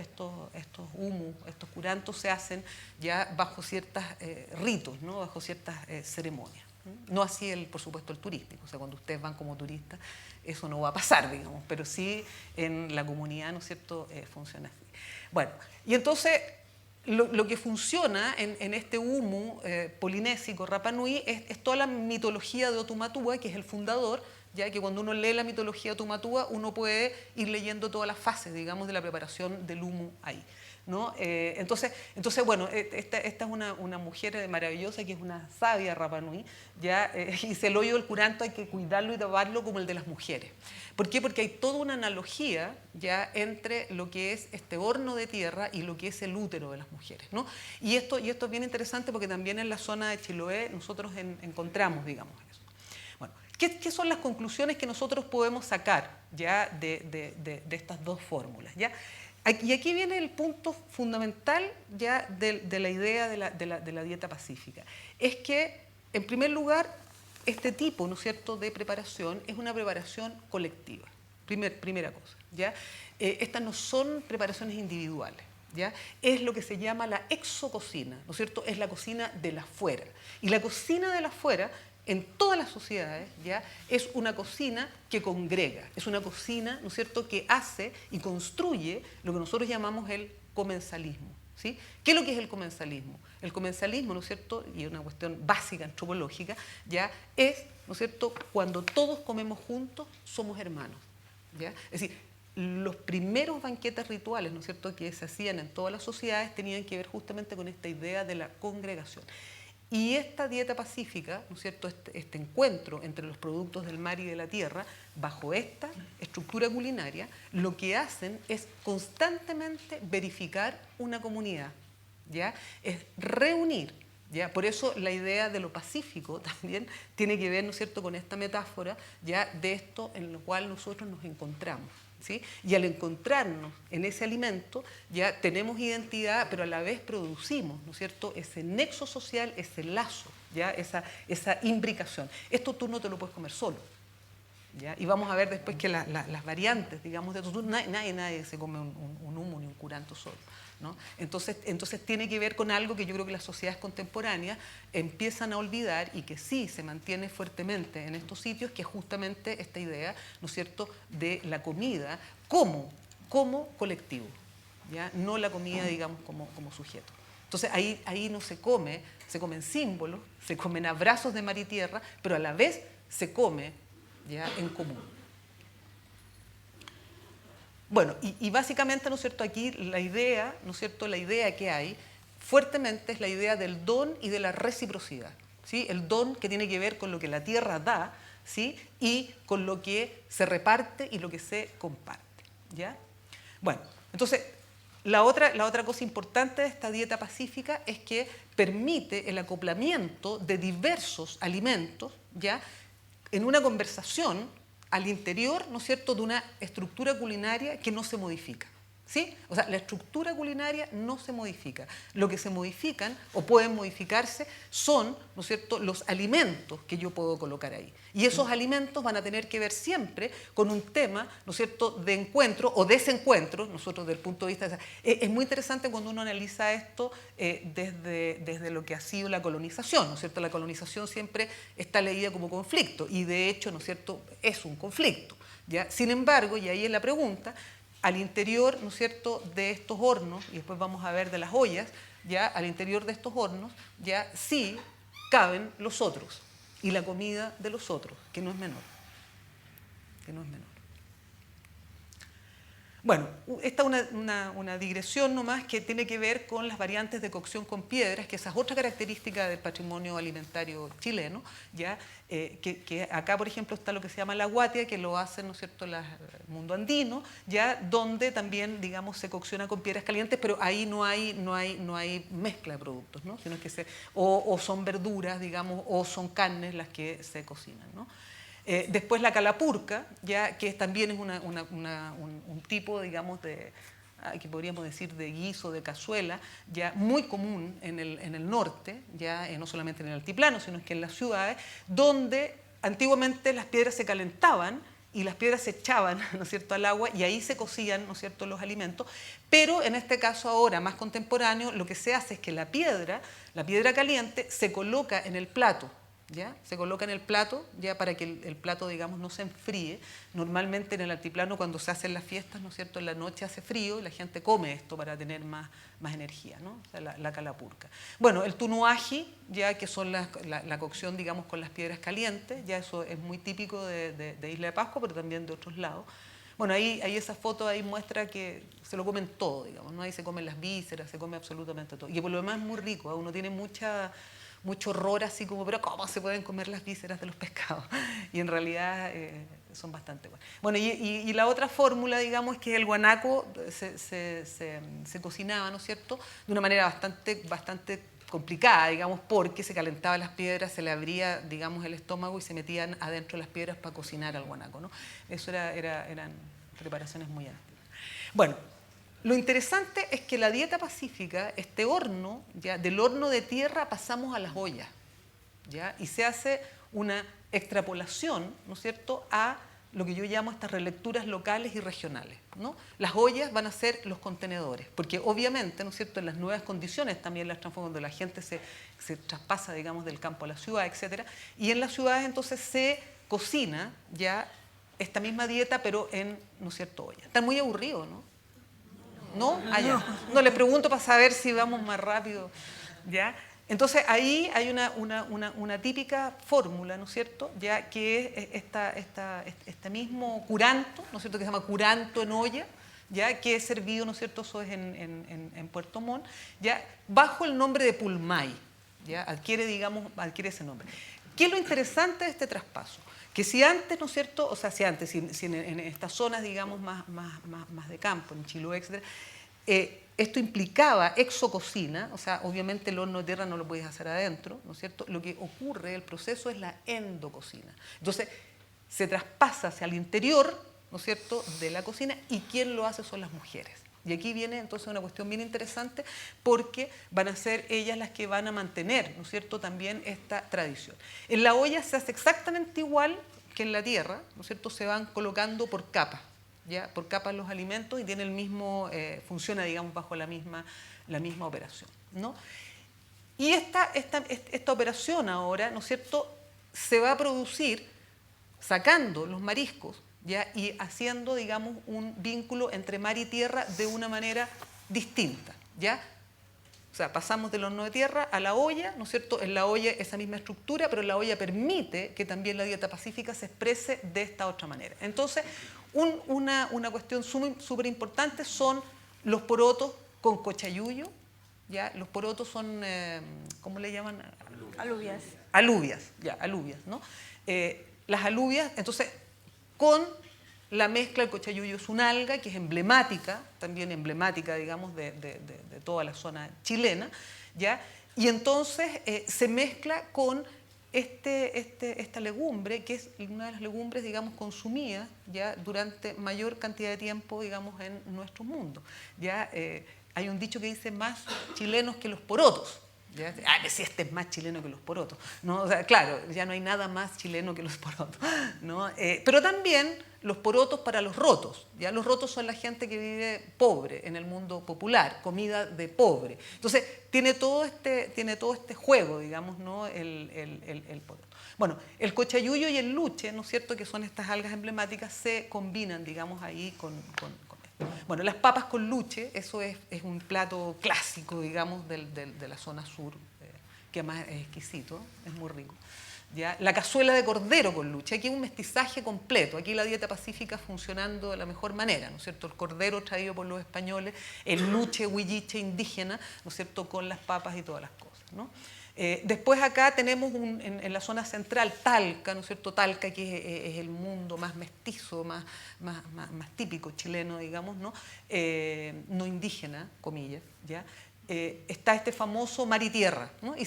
humus, estos curantos se hacen ya bajo ciertos ritos, ¿no?, bajo ciertas ceremonias. No así, por supuesto, el turístico. O sea, cuando ustedes van como turistas, eso no va a pasar, digamos, pero sí en la comunidad, ¿no es cierto?, funciona así. Bueno, y entonces lo que funciona en este humu polinésico Rapa Nui es toda la mitología de Otumatúa, que es el fundador, ya que cuando uno lee la mitología de Otumatúa, uno puede ir leyendo todas las fases, digamos, de la preparación del humu ahí, ¿no? Entonces, bueno, esta es una mujer maravillosa, que es una sabia Rapa Nui, ¿ya? Y el hoyo del curanto hay que cuidarlo y taparlo como el de las mujeres. ¿Por qué? Porque hay toda una analogía ya entre lo que es este horno de tierra y lo que es el útero de las mujeres, ¿no? Y esto es bien interesante porque también en la zona de Chiloé nosotros encontramos, digamos, eso. Bueno, ¿qué son las conclusiones que nosotros podemos sacar ya de estas dos fórmulas? ¿Ya? Y aquí viene el punto fundamental ya de la idea de la dieta pacífica. Es que, en primer lugar, este tipo, ¿no es cierto?, de preparación es una preparación colectiva. Primera cosa, ¿ya? Estas no son preparaciones individuales, ¿ya? Es lo que se llama la exococina, ¿no es cierto? Es la cocina de la afuera. Y la cocina de la afuera, en todas las sociedades, ¿ya?, es una cocina que congrega, es una cocina, ¿no es cierto?, que hace y construye lo que nosotros llamamos el comensalismo, ¿sí? ¿Qué es lo que es el comensalismo? El comensalismo, ¿no es cierto?, y es una cuestión básica antropológica, ¿ya?, es, ¿no es cierto?, cuando todos comemos juntos, somos hermanos, ¿ya? Es decir, los primeros banquetes rituales, ¿no es cierto?, que se hacían en todas las sociedades tenían que ver justamente con esta idea de la congregación. Y esta dieta pacífica, ¿no es cierto?, este encuentro entre los productos del mar y de la tierra, bajo esta estructura culinaria, lo que hacen es constantemente verificar una comunidad, ¿ya? Es reunir ¿ya? Por eso la idea de lo pacífico también tiene que ver, ¿no es cierto?, con esta metáfora ya de esto en lo cual nosotros nos encontramos, ¿sí? Y al encontrarnos en ese alimento ya tenemos identidad, pero a la vez producimos, ¿no es cierto?, ese nexo social, ese lazo, ¿ya? Esa imbricación. Esto tú no te lo puedes comer solo, ¿ya? Y vamos a ver después que las variantes, digamos, de esto, nadie se come un humo ni un curanto solo, ¿no? Entonces tiene que ver con algo que yo creo que las sociedades contemporáneas empiezan a olvidar y que sí se mantiene fuertemente en estos sitios, que es justamente esta idea, ¿no es cierto?, de la comida como colectivo, ¿ya? No la comida, digamos, como sujeto. Entonces ahí no se comen símbolos, se comen abrazos de mar y tierra, pero a la vez se come ya en común. Bueno, y básicamente, ¿no es cierto?, aquí la idea, ¿no es cierto?, la idea que hay fuertemente es la idea del don y de la reciprocidad, ¿sí? El don que tiene que ver con lo que la tierra da, ¿sí?, y con lo que se reparte y lo que se comparte, ¿ya? Bueno, entonces, la otra cosa importante de esta dieta pacífica es que permite el acoplamiento de diversos alimentos, ¿ya?, en una conversación al interior, ¿no es cierto?, de una estructura culinaria que no se modifica, ¿sí? O sea, la estructura culinaria no se modifica. Lo que se modifican o pueden modificarse son, ¿no es cierto?, los alimentos que yo puedo colocar ahí. Y esos alimentos van a tener que ver siempre con un tema, ¿no es cierto?, de encuentro o desencuentro. Nosotros, desde el punto de vista es muy interesante cuando uno analiza esto desde lo que ha sido la colonización, ¿no es cierto? La colonización siempre está leída como conflicto y de hecho, ¿no es cierto?, es un conflicto, ¿ya? Sin embargo, y ahí es la pregunta, al interior, ¿no es cierto?, de estos hornos, y después vamos a ver de las ollas, ya al interior de estos hornos, ya sí caben los otros y la comida de los otros, que no es menor. Bueno, esta es una digresión nomás que tiene que ver con las variantes de cocción con piedras, que esa es otra característica del patrimonio alimentario chileno, ¿ya? Que acá, por ejemplo, está lo que se llama la guatia, que lo hacen, ¿no es cierto?, el mundo andino, ¿ya?, donde también, digamos, se cocciona con piedras calientes, pero ahí no hay mezcla de productos, ¿no? Sino que o son verduras, digamos, o son carnes las que se cocinan, ¿no? Después la calapurca, ya, que también es un tipo, digamos, que podríamos decir de guiso, de cazuela, ya muy común en el norte, ya no solamente en el altiplano, sino que en las ciudades, donde antiguamente las piedras se calentaban y las piedras se echaban, ¿no es cierto?, al agua y ahí se cocían, ¿no es cierto?, los alimentos, pero en este caso ahora más contemporáneo lo que se hace es que la piedra caliente se coloca en el plato, ¿ya? Se coloca en el plato ya para que el plato, digamos, no se enfríe. Normalmente en el altiplano cuando se hacen las fiestas, ¿no es cierto?, en la noche hace frío y la gente come esto para tener más energía, ¿no? O sea, la calapurca. Bueno, el tunuaji, ya que son la cocción, digamos, con las piedras calientes, ya eso es muy típico de Isla de Pascua, pero también de otros lados. Bueno, ahí esa foto ahí muestra que se lo comen todo, digamos, ¿no? Ahí se comen las vísceras, se come absolutamente todo. Y por lo demás es muy rico, ¿eh? Uno tiene mucho horror así como, pero ¿cómo se pueden comer las vísceras de los pescados? Y en realidad son bastante buenas. Bueno, y la otra fórmula, digamos, es que el guanaco se cocinaba, ¿no es cierto?, de una manera bastante complicada, digamos, porque se calentaban las piedras, se le abría, digamos, el estómago y se metían adentro las piedras para cocinar al guanaco, ¿no? Eso eran preparaciones muy antiguas. Bueno, lo interesante es que la dieta pacífica, este horno, ya, del horno de tierra pasamos a las ollas, ¿ya? Y se hace una extrapolación, ¿no es cierto?, a lo que yo llamo estas relecturas locales y regionales, ¿no? Las ollas van a ser los contenedores, porque obviamente, ¿no es cierto?, en las nuevas condiciones también las transforman, cuando la gente se traspasa, digamos, del campo a la ciudad, etc. Y en las ciudades entonces se cocina ya esta misma dieta, pero en, ¿no es cierto?, ollas. Está muy aburrido, ¿no? ¿No? Allá. No, le pregunto para saber si vamos más rápido, ¿ya? Entonces ahí hay una típica fórmula, ¿no es cierto?, ya que es este mismo curanto, ¿no es cierto?, que se llama curanto en olla, ya que es servido, ¿no es cierto?, eso es en Puerto Montt, ya bajo el nombre de pulmay, ya adquiere ese nombre. ¿Qué es lo interesante de este traspaso? Que si antes, ¿no es cierto?, o sea, si en estas zonas, digamos, más de campo, en Chiloé, etc., Esto implicaba exococina, o sea, obviamente el horno de tierra no lo puedes hacer adentro, ¿no es cierto? Lo que ocurre, el proceso es la endococina. Entonces, se traspasa hacia el interior, ¿no es cierto?, de la cocina, y quien lo hace son las mujeres. Y aquí viene entonces una cuestión bien interesante, porque van a ser ellas las que van a mantener, ¿no es cierto?, también esta tradición. En la olla se hace exactamente igual que en la tierra, ¿no es cierto?, se van colocando por capas, ¿ya? Por capas los alimentos, y tiene el mismo, funciona, digamos, bajo la misma operación, ¿no? Y esta operación ahora, ¿no es cierto?, se va a producir sacando los mariscos, ¿ya? Y haciendo, digamos, un vínculo entre mar y tierra de una manera distinta, ¿ya? O sea, pasamos del horno de tierra a la olla, ¿no es cierto? En la olla esa misma estructura, pero la olla permite que también la dieta pacífica se exprese de esta otra manera. Entonces, una cuestión súper importante son los porotos con cochayuyo, ¿ya? Los porotos son, ¿cómo le llaman? Alubias. Alubias, ya, alubias, ¿no? Las alubias, entonces, con la mezcla, el cochayuyo es una alga que es emblemática, también emblemática, digamos, de toda la zona chilena, ¿ya? Y entonces se mezcla con esta legumbre, que es una de las legumbres, digamos, consumidas ya durante mayor cantidad de tiempo, digamos, en nuestro mundo. ¿Ya? Hay un dicho que dice más chilenos que los porotos. ¿Ya? Ah, que si este es más chileno que los porotos, ¿no? O sea, claro, ya no hay nada más chileno que los porotos, ¿no? Pero también los porotos para los rotos, ¿ya? Los rotos son la gente que vive pobre en el mundo popular, comida de pobre. Entonces, tiene todo este juego, digamos, ¿no? El poroto. Bueno, el cochayuyo y el luche, ¿no es cierto?, que son estas algas emblemáticas, se combinan, digamos, ahí con esto. Bueno, las papas con luche, eso es un plato clásico, digamos, de la zona sur, que además es exquisito, es muy rico. ¿Ya? La cazuela de cordero con luche, aquí hay un mestizaje completo, aquí la dieta pacífica funcionando de la mejor manera, ¿no es cierto? El cordero traído por los españoles, el luche huilliche indígena, ¿no es cierto?, con las papas y todas las cosas, ¿no? Después acá tenemos en la zona central Talca, ¿no es cierto? Talca, que es el mundo más mestizo, más típico chileno, digamos, ¿no? No indígena, comillas, ¿ya? Está este famoso mar y tierra, ¿no? Y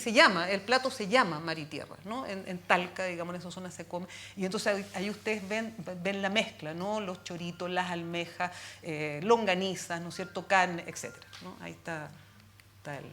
el plato se llama mar y tierra, ¿no? En Talca, digamos, en esa zona se come. Y entonces ahí ustedes ven la mezcla, ¿no? Los choritos, las almejas, longanizas, ¿no es cierto?, carne, etc., ¿no? Ahí está el...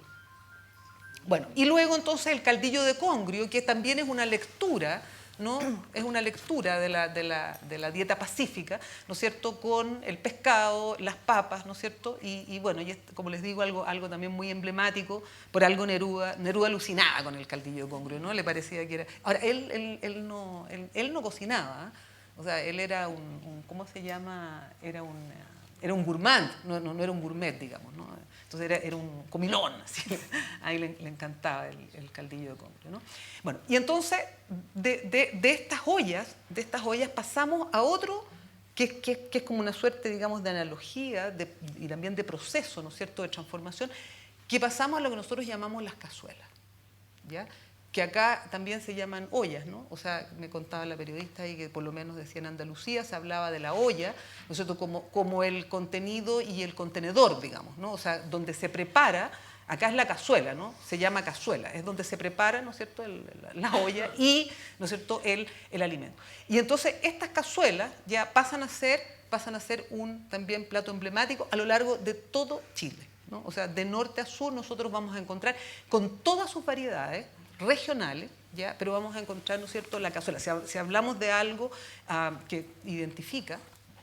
Bueno, y luego entonces el caldillo de congrio, que también es una lectura, ¿no? Es una lectura de la dieta pacífica, ¿no es cierto?, con el pescado, las papas, ¿no es cierto? Y bueno, y como les digo, algo también muy emblemático, por algo Neruda alucinaba con el caldillo de congrio, ¿no? Le parecía que era... Ahora, él no cocinaba, ¿eh? O sea, él era ¿cómo se llama? Era un gourmand, no era un gourmet, digamos, ¿no? Entonces era un comilón, así. Ahí le encantaba el caldillo de congrio, ¿no? Bueno, y entonces de estas ollas pasamos a otro que es como una suerte, digamos, de analogía y también de proceso, ¿no es cierto?, de transformación, que pasamos a lo que nosotros llamamos las cazuelas, ¿ya? Que acá también se llaman ollas, ¿no? O sea, me contaba la periodista ahí que por lo menos decía en Andalucía se hablaba de la olla, ¿no es cierto?, como el contenido y el contenedor, digamos, ¿no? O sea, donde se prepara, acá es la cazuela, ¿no? Se llama cazuela, es donde se prepara, ¿no es cierto?, la olla y, ¿no es cierto?, el alimento. Y entonces estas cazuelas ya pasan a ser un también plato emblemático a lo largo de todo Chile, ¿no? O sea, de norte a sur nosotros vamos a encontrar con todas sus variedades regionales, ¿ya? Pero vamos a encontrar, ¿no es cierto?, la cazuela. Si hablamos de algo que identifica,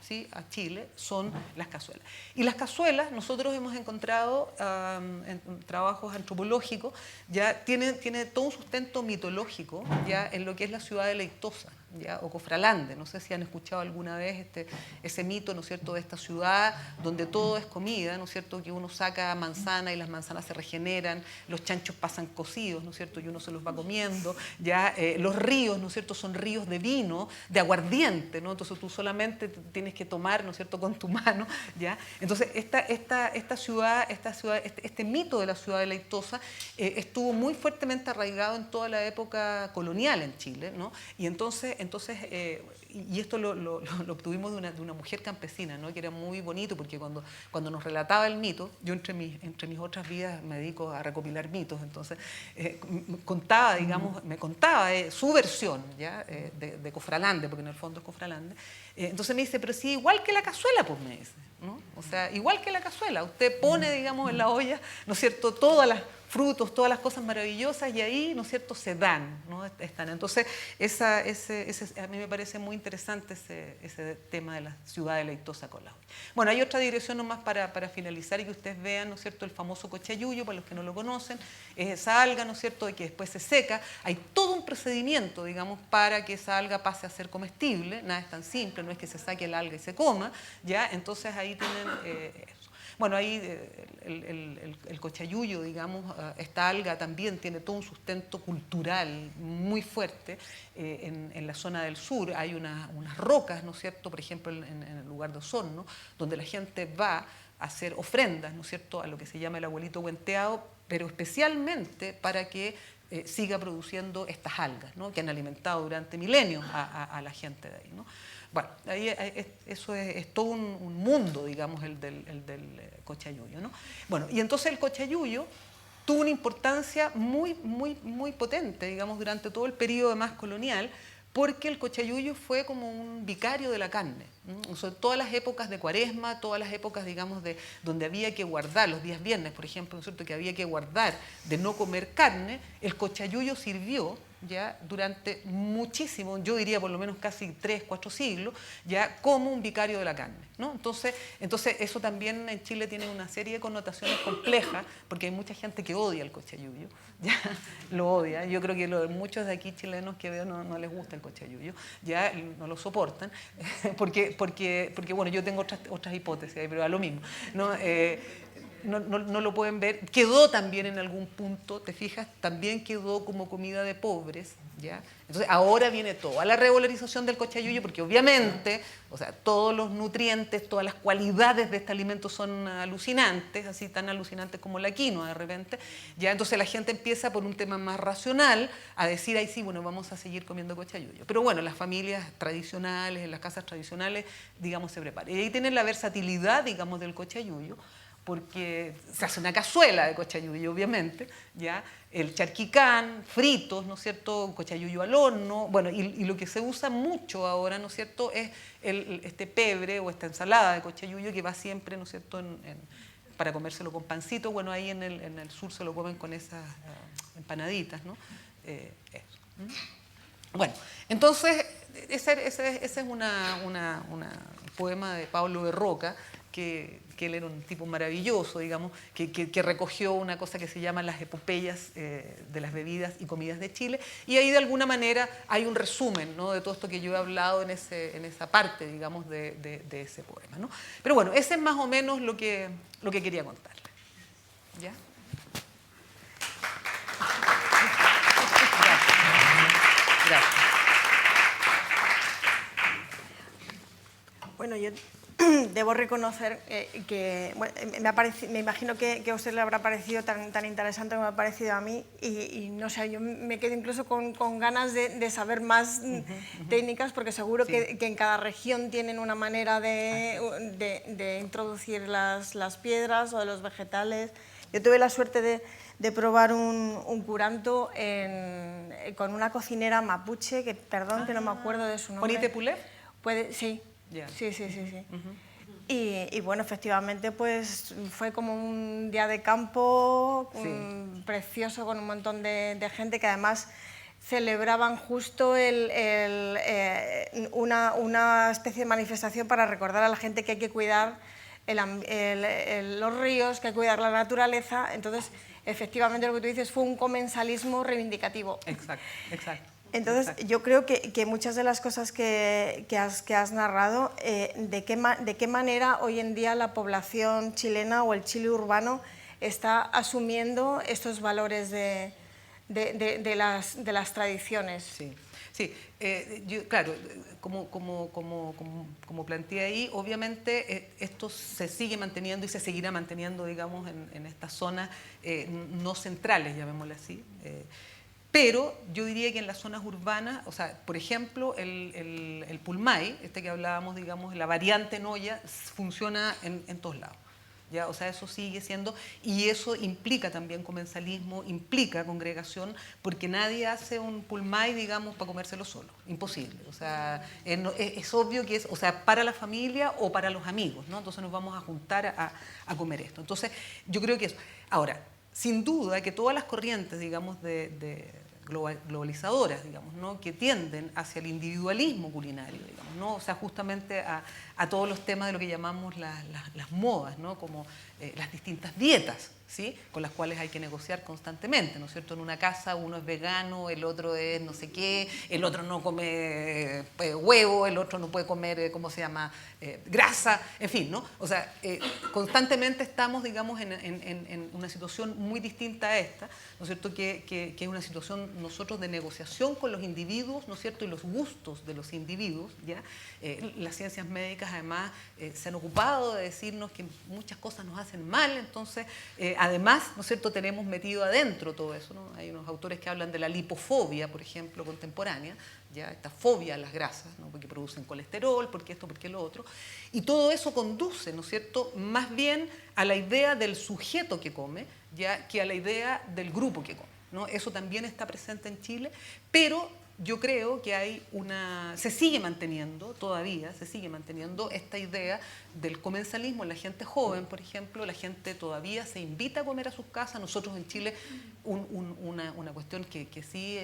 ¿sí?, a Chile, son las cazuelas. Y las cazuelas, nosotros hemos encontrado en trabajos antropológicos, ya tiene todo un sustento mitológico, ya en lo que es la ciudad de Leitosa, ¿ya?, o Cofralande. No sé si han escuchado alguna vez ese mito, ¿no es cierto?, de esta ciudad donde todo es comida, ¿no es cierto?, que uno saca manzana y las manzanas se regeneran, los chanchos pasan cocidos, ¿no es cierto?, y uno se los va comiendo, ya los ríos, ¿no es cierto?, son ríos de vino, de aguardiente, ¿no? Entonces tú solamente tienes que tomar, ¿no es cierto?, con tu mano, ¿ya? Entonces este mito de la ciudad de Leitosa estuvo muy fuertemente arraigado en toda la época colonial en Chile, ¿no? Y entonces Entonces, y esto lo obtuvimos de una mujer campesina, ¿no? Que era muy bonito, porque cuando nos relataba el mito, yo entre mis otras vidas me dedico a recopilar mitos, entonces me contaba su versión, ¿ya? De Cofralande, porque en el fondo es Cofralande. Entonces me dice, pero sí, igual que la cazuela, pues me dice, ¿no? O sea, igual que la cazuela, usted pone, digamos, en la olla, ¿no es cierto?, todas las frutos, todas las cosas maravillosas, y ahí, ¿no es cierto?, se dan, ¿no? Están. Entonces, a mí me parece muy interesante ese tema de la ciudad deleitosa con la olla. Bueno, hay otra dirección nomás para finalizar y que ustedes vean, ¿no es cierto?, el famoso cochayuyo, para los que no lo conocen, es esa alga, ¿no es cierto?, que después se seca. Hay todo un procedimiento, digamos, para que esa alga pase a ser comestible. Nada es tan simple, no es que se saque el alga y se coma, ¿ya? Entonces ahí tienen eso. Bueno, ahí el cochayuyo, digamos, esta alga también tiene todo un sustento cultural muy fuerte. En la zona del sur hay unas rocas, ¿no es cierto?, por ejemplo, en el lugar de Osorno, donde la gente va a hacer ofrendas, ¿no es cierto?, a lo que se llama el abuelito huenteado, pero especialmente para que siga produciendo estas algas, ¿no?, que han alimentado durante milenios a la gente de ahí, ¿no? Bueno, ahí eso es todo un mundo, digamos, el del cochayuyo, ¿no? Bueno, y entonces el cochayuyo tuvo una importancia muy potente, digamos, durante todo el periodo más colonial, porque el cochayuyo fue como un vicario de la carne, ¿no? O sea, todas las épocas de Cuaresma, todas las épocas, digamos, donde había que guardar, los días viernes, por ejemplo, ¿no es cierto?, que había que guardar de no comer carne, el cochayuyo sirvió ya durante muchísimo, yo diría por lo menos casi 3, 4 siglos, ya como un vicario de la carne, ¿no? Entonces eso también en Chile tiene una serie de connotaciones complejas, porque hay mucha gente que odia el cochayuyo, ya lo odia. Yo creo que muchos de aquí chilenos que veo no les gusta el cochayuyo, ya no lo soportan, porque bueno, yo tengo otras hipótesis, pero a lo mismo, ¿no? No lo pueden ver. Quedó también en algún punto, te fijas, también quedó como comida de pobres, ¿ya? Entonces ahora viene toda la revalorización del cochayuyo, porque obviamente, o sea, todos los nutrientes, todas las cualidades de este alimento son alucinantes, así tan alucinantes como la quinoa de repente, ¿ya? Entonces la gente empieza por un tema más racional a decir, ahí sí, bueno, vamos a seguir comiendo cochayuyo. Pero bueno, las familias tradicionales, en las casas tradicionales, digamos, se preparan. Y ahí tienen la versatilidad, digamos, del cochayuyo, porque se hace una cazuela de cochayuyo, obviamente, ¿ya? El charquicán, fritos, ¿no es cierto?, cochayuyo al horno, bueno, y lo que se usa mucho ahora, ¿no es cierto?, es este pebre o esta ensalada de cochayuyo que va siempre, ¿no es cierto?, para comérselo con pancito. Bueno, ahí en el sur se lo comen con esas empanaditas, ¿no? Eso. Bueno, entonces, ese es un poema de Pablo de Roca, que él era un tipo maravilloso, digamos, que recogió una cosa que se llama las epopeyas de las bebidas y comidas de Chile, y ahí de alguna manera hay un resumen, ¿no?, de todo esto que yo he hablado en esa parte, digamos, de ese poema, ¿no? Pero bueno, ese es más o menos lo que quería contarle. ¿Ya? Gracias. Bueno, yo debo reconocer que bueno, me imagino que a usted le habrá parecido tan interesante como me ha parecido a mí, y no sé, yo me quedo incluso con ganas de saber más técnicas, porque seguro Sí. que en cada región tienen una manera de introducir las piedras o de los vegetales. Yo tuve la suerte de probar un curanto con una cocinera mapuche, que perdón que no me acuerdo de su nombre. ¿Juanite Pulef? Sí. Yeah. Sí. Y bueno, efectivamente, pues fue como un día de campo precioso, con un montón de gente que además celebraban justo una especie de manifestación para recordar a la gente que hay que cuidar los ríos, que hay que cuidar la naturaleza. Entonces, efectivamente, lo que tú dices fue un comensalismo reivindicativo. Exacto. Entonces, yo creo que muchas de las cosas que has narrado, de qué manera hoy en día la población chilena o el Chile urbano está asumiendo estos valores de las tradiciones. Sí. Yo, claro, como planteé ahí, obviamente esto se sigue manteniendo y se seguirá manteniendo, digamos, en estas zonas no centrales, llamémosle así. Pero yo diría que en las zonas urbanas, o sea, por ejemplo, el pulmay, que hablábamos, digamos, la variante Noya, funciona en todos lados. ¿Ya? O sea, eso sigue siendo, y eso implica también comensalismo, implica congregación, porque nadie hace un pulmay, digamos, para comérselo solo, imposible. O sea, es obvio que es, o sea, para la familia o para los amigos, ¿no? Entonces nos vamos a juntar a comer esto. Entonces, yo creo que eso. Ahora, sin duda que todas las corrientes, digamos, globalizadoras, digamos, ¿no? Que tienden hacia el individualismo culinario, digamos, ¿no? O sea, justamente a todos los temas de lo que llamamos las modas, ¿no? Como las distintas dietas, ¿sí? Con las cuales hay que negociar constantemente, ¿no es cierto? En una casa uno es vegano, el otro es no sé qué, el otro no come huevo, el otro no puede comer, ¿cómo se llama?, grasa, en fin, ¿no? O sea, constantemente estamos, digamos, en una situación muy distinta a esta, ¿no es cierto?, que es una situación nosotros de negociación con los individuos, ¿no es cierto?, y los gustos de los individuos, ¿ya? Las ciencias médicas además se han ocupado de decirnos que muchas cosas nos hacen mal, entonces además, ¿no es cierto?, tenemos metido adentro todo eso, ¿no? Hay unos autores que hablan de la lipofobia, por ejemplo, contemporánea, ya esta fobia a las grasas, ¿no? Porque producen colesterol, porque esto, porque lo otro, y todo eso conduce, ¿no es cierto?, más bien a la idea del sujeto que come, ya, que a la idea del grupo que come, ¿no? Eso también está presente en Chile, pero yo creo que se sigue manteniendo todavía, se sigue manteniendo esta idea del comensalismo en la gente joven, por ejemplo. La gente todavía se invita a comer a sus casas. Nosotros en Chile, una cuestión que sí,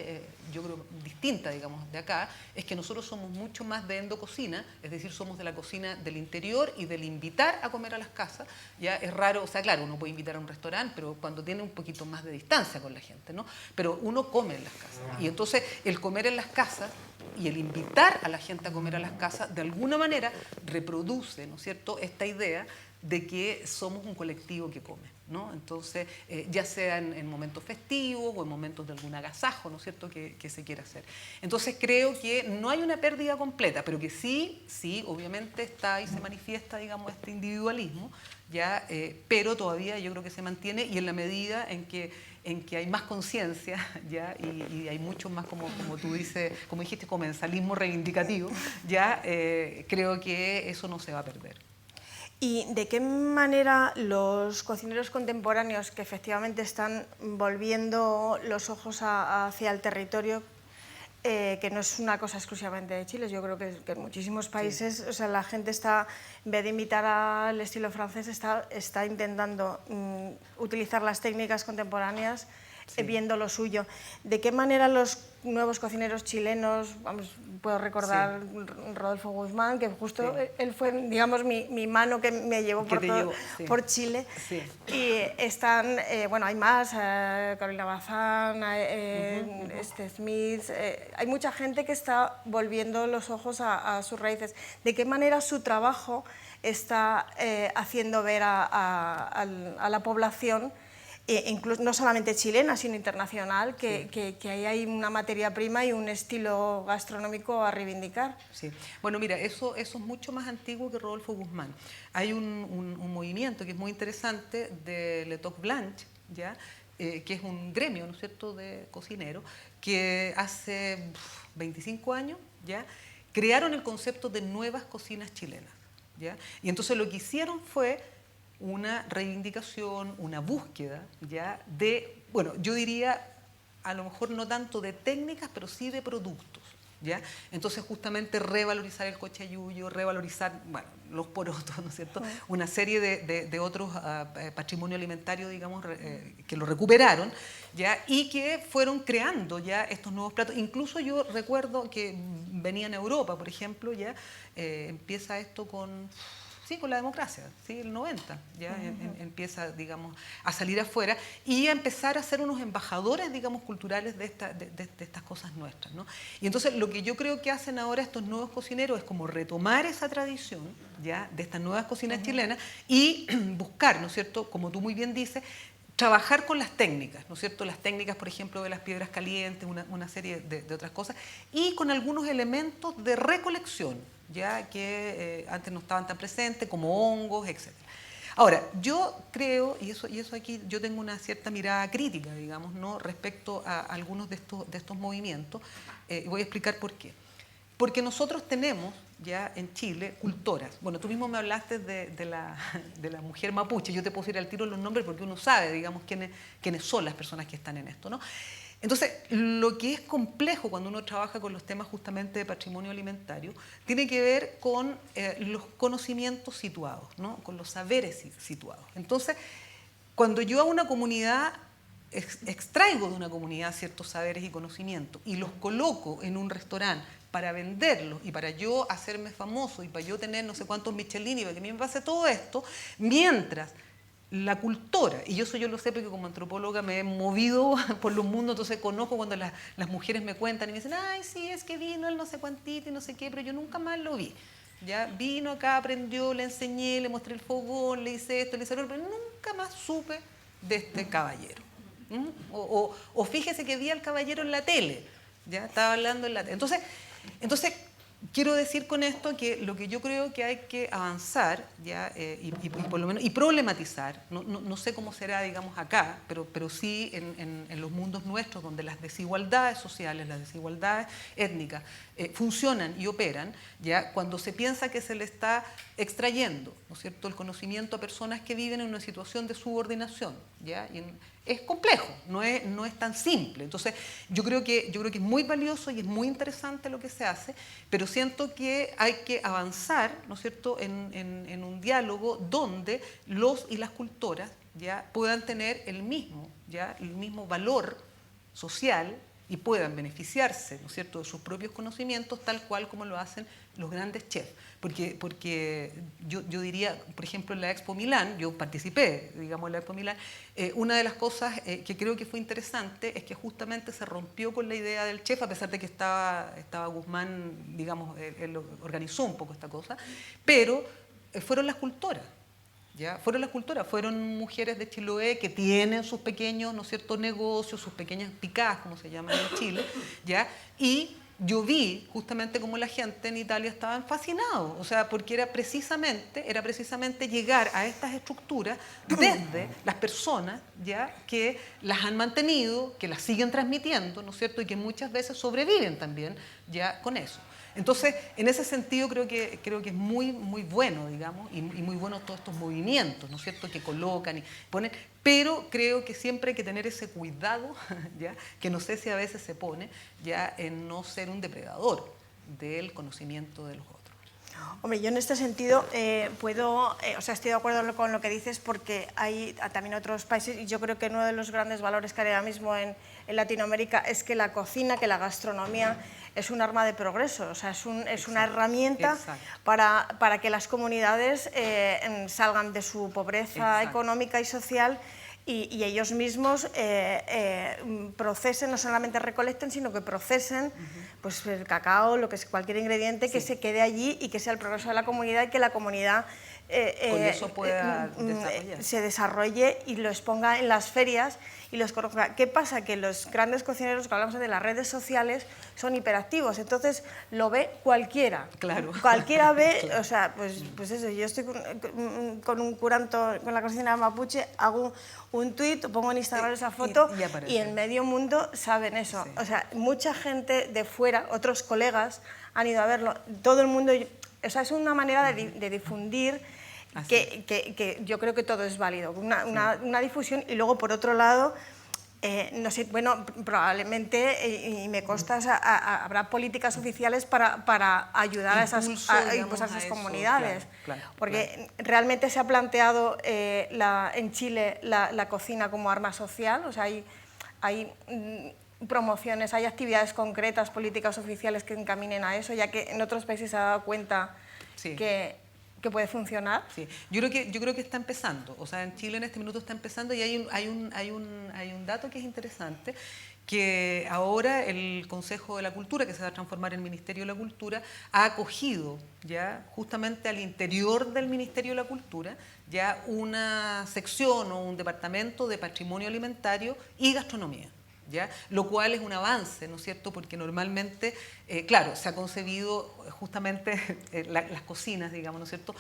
yo creo distinta, digamos, de acá, es que nosotros somos mucho más de endococina, es decir, somos de la cocina del interior y del invitar a comer a las casas. Ya es raro, o sea, claro, uno puede invitar a un restaurante, pero cuando tiene un poquito más de distancia con la gente, ¿no? Pero uno come en las casas. Y entonces el comer en las casas y el invitar a la gente a comer a las casas, de alguna manera reproduce, ¿no es cierto?, esta idea de que somos un colectivo que come, ¿no? Entonces, ya sea en momentos festivos o en momentos de algún agasajo, ¿no es cierto?, que se quiera hacer. Entonces, creo que no hay una pérdida completa, pero que sí, obviamente está y se manifiesta, digamos, este individualismo, ¿ya? Pero todavía yo creo que se mantiene, y en la medida en que hay más conciencia, ¿ya? Y hay mucho más, como tú dices, como dijiste, comensalismo reivindicativo, ¿ya? Creo que eso no se va a perder. ¿Y de qué manera los cocineros contemporáneos, que efectivamente están volviendo los ojos hacia el territorio, que no es una cosa exclusivamente de Chile, yo creo que en muchísimos países, sí, o sea, la gente está, en vez de imitar al estilo francés, está intentando utilizar las técnicas contemporáneas, sí, viendo lo suyo? ¿De qué manera los nuevos cocineros chilenos, puedo recordar, sí, Rodolfo Guzmán, que justo, sí, él fue, digamos, mi mano que me llevó sí, por Chile, sí, y están, bueno, hay más, Carolina Bazán, Smith, hay mucha gente que está volviendo los ojos a sus raíces. ¿De qué manera su trabajo está haciendo ver a la población, incluso no solamente chilena, sino internacional, que ahí hay una materia prima y un estilo gastronómico a reivindicar? Sí. Bueno, mira, eso es mucho más antiguo que Rodolfo Guzmán. Hay un movimiento que es muy interesante de Le Toc Blanche, ¿ya? Que es un gremio, ¿no es cierto?, de cocineros, que hace 25 años, ¿ya?, crearon el concepto de nuevas cocinas chilenas, ¿ya? Y entonces lo que hicieron fue una reivindicación, una búsqueda, ¿ya?, de, bueno, yo diría, a lo mejor no tanto de técnicas, pero sí de productos, ¿ya? Entonces, justamente revalorizar el cochayuyo, revalorizar, bueno, los porotos, ¿no es cierto?, una serie de otros patrimonio alimentario, digamos, que lo recuperaron, ¿ya?, y que fueron creando ya estos nuevos platos. Incluso yo recuerdo que venía en Europa, por ejemplo, ya empieza esto con la democracia, ¿sí? El 90, ya empieza, digamos, a salir afuera y a empezar a ser unos embajadores, digamos, culturales de estas cosas nuestras, ¿no? Y entonces lo que yo creo que hacen ahora estos nuevos cocineros es como retomar esa tradición, ya, de estas nuevas cocinas chilenas y buscar, ¿no es cierto?, como tú muy bien dices, trabajar con las técnicas, ¿no es cierto?, las técnicas, por ejemplo, de las piedras calientes, una serie de otras cosas, y con algunos elementos de recolección, ya que antes no estaban tan presentes, como hongos, etc. Ahora, yo creo, y eso aquí yo tengo una cierta mirada crítica, digamos, ¿no?, respecto a algunos de estos movimientos, y voy a explicar por qué. Porque nosotros tenemos ya en Chile cultoras. Bueno, tú mismo me hablaste de la mujer mapuche, yo te puedo decir al tiro los nombres porque uno sabe, digamos, quiénes son las personas que están en esto, ¿no? Entonces, lo que es complejo cuando uno trabaja con los temas justamente de patrimonio alimentario tiene que ver con los conocimientos situados, ¿no?, con los saberes situados. Entonces, cuando yo a una comunidad extraigo de una comunidad ciertos saberes y conocimientos y los coloco en un restaurante para venderlos y para yo hacerme famoso y para yo tener no sé cuántos Michelin y para que a mí me pase todo esto, mientras la cultura, y yo lo sé porque como antropóloga me he movido por los mundos, entonces conozco cuando las mujeres me cuentan y me dicen, ay, sí, es que vino el no sé cuantito y no sé qué, pero yo nunca más lo vi. Ya vino acá, aprendió, le enseñé, le mostré el fogón, le hice esto, le hice lo otro, pero nunca más supe de este caballero. O fíjese que vi al caballero en la tele, ya estaba hablando en la tele. Entonces quiero decir con esto que lo que yo creo que hay que avanzar ya, y por lo menos y problematizar, no sé cómo será, digamos, acá, pero sí en los mundos nuestros donde las desigualdades sociales, las desigualdades étnicas funcionan y operan, ya cuando se piensa que se le está extrayendo, ¿no es cierto?, el conocimiento a personas que viven en una situación de subordinación, ya, es complejo, no es tan simple. Entonces, yo creo que es muy valioso y es muy interesante lo que se hace, pero siento que hay que avanzar, ¿no es cierto?, en un diálogo donde los y las cultoras ya puedan tener el mismo valor social y puedan beneficiarse, ¿no es cierto?, de sus propios conocimientos, tal cual como lo hacen los grandes chefs. Porque yo diría, por ejemplo, en la Expo Milán, yo participé, digamos, en la Expo Milán, una de las cosas que creo que fue interesante es que justamente se rompió con la idea del chef, a pesar de que estaba Guzmán, digamos, él organizó un poco esta cosa, pero fueron las cultoras. ¿Ya? Fueron mujeres de Chiloé que tienen sus pequeños, ¿no es cierto?, negocios, sus pequeñas picadas, como se llaman en Chile, ¿ya? Y yo vi justamente cómo la gente en Italia estaban fascinados, o sea, porque era precisamente llegar a estas estructuras desde las personas, ¿ya?, que las han mantenido, que las siguen transmitiendo, ¿no es cierto?, y que muchas veces sobreviven también ya con eso. Entonces, en ese sentido creo que es muy, muy bueno, digamos, y muy bueno todos estos movimientos, ¿no es cierto?, que colocan y ponen, pero creo que siempre hay que tener ese cuidado, ¿ya?, que no sé si a veces se pone, ya, en no ser un depredador del conocimiento de los otros. Hombre, yo en este sentido estoy de acuerdo con lo que dices, porque hay también otros países, y yo creo que uno de los grandes valores que hay ahora mismo en Latinoamérica es que la cocina, que la gastronomía es un arma de progreso, o sea, es una herramienta para que las comunidades salgan de su pobreza económica y social y ellos mismos procesen, no solamente recolecten, sino que procesen pues, el cacao, cualquier ingrediente que se quede allí y que sea el progreso de la comunidad y que la comunidad con eso pueda se desarrolle y lo exponga en las ferias y los conozca. ¿Qué pasa? Que los grandes cocineros que hablamos de las redes sociales son hiperactivos, entonces lo ve cualquiera. Claro. Cualquiera ve, claro. O sea, pues eso, yo estoy con un curanto, con la cocina mapuche, hago un tuit, pongo en Instagram esa foto y en medio mundo saben eso. Sí. O sea, mucha gente de fuera, otros colegas han ido a verlo, todo el mundo, o sea, es una manera de difundir que yo creo que todo es válido, una difusión y luego por otro lado, no sé, bueno, probablemente, y me consta, habrá políticas oficiales para ayudar a esas comunidades, claro, porque realmente se ha planteado en Chile la cocina como arma social, o sea, hay promociones, hay actividades concretas, políticas oficiales que encaminen a eso, ya que en otros países se ha dado cuenta que puede funcionar. Sí. Yo creo que está empezando, o sea, en Chile en este minuto está empezando y hay un dato que es interesante, que ahora el Consejo de la Cultura, que se va a transformar en Ministerio de la Cultura, ha acogido ya justamente al interior del Ministerio de la Cultura ya una sección o un departamento de patrimonio alimentario y gastronomía. ¿ya? Lo cual es un avance, ¿no es cierto? Porque normalmente, claro, se ha concebido justamente las cocinas, digamos, ¿no es cierto?,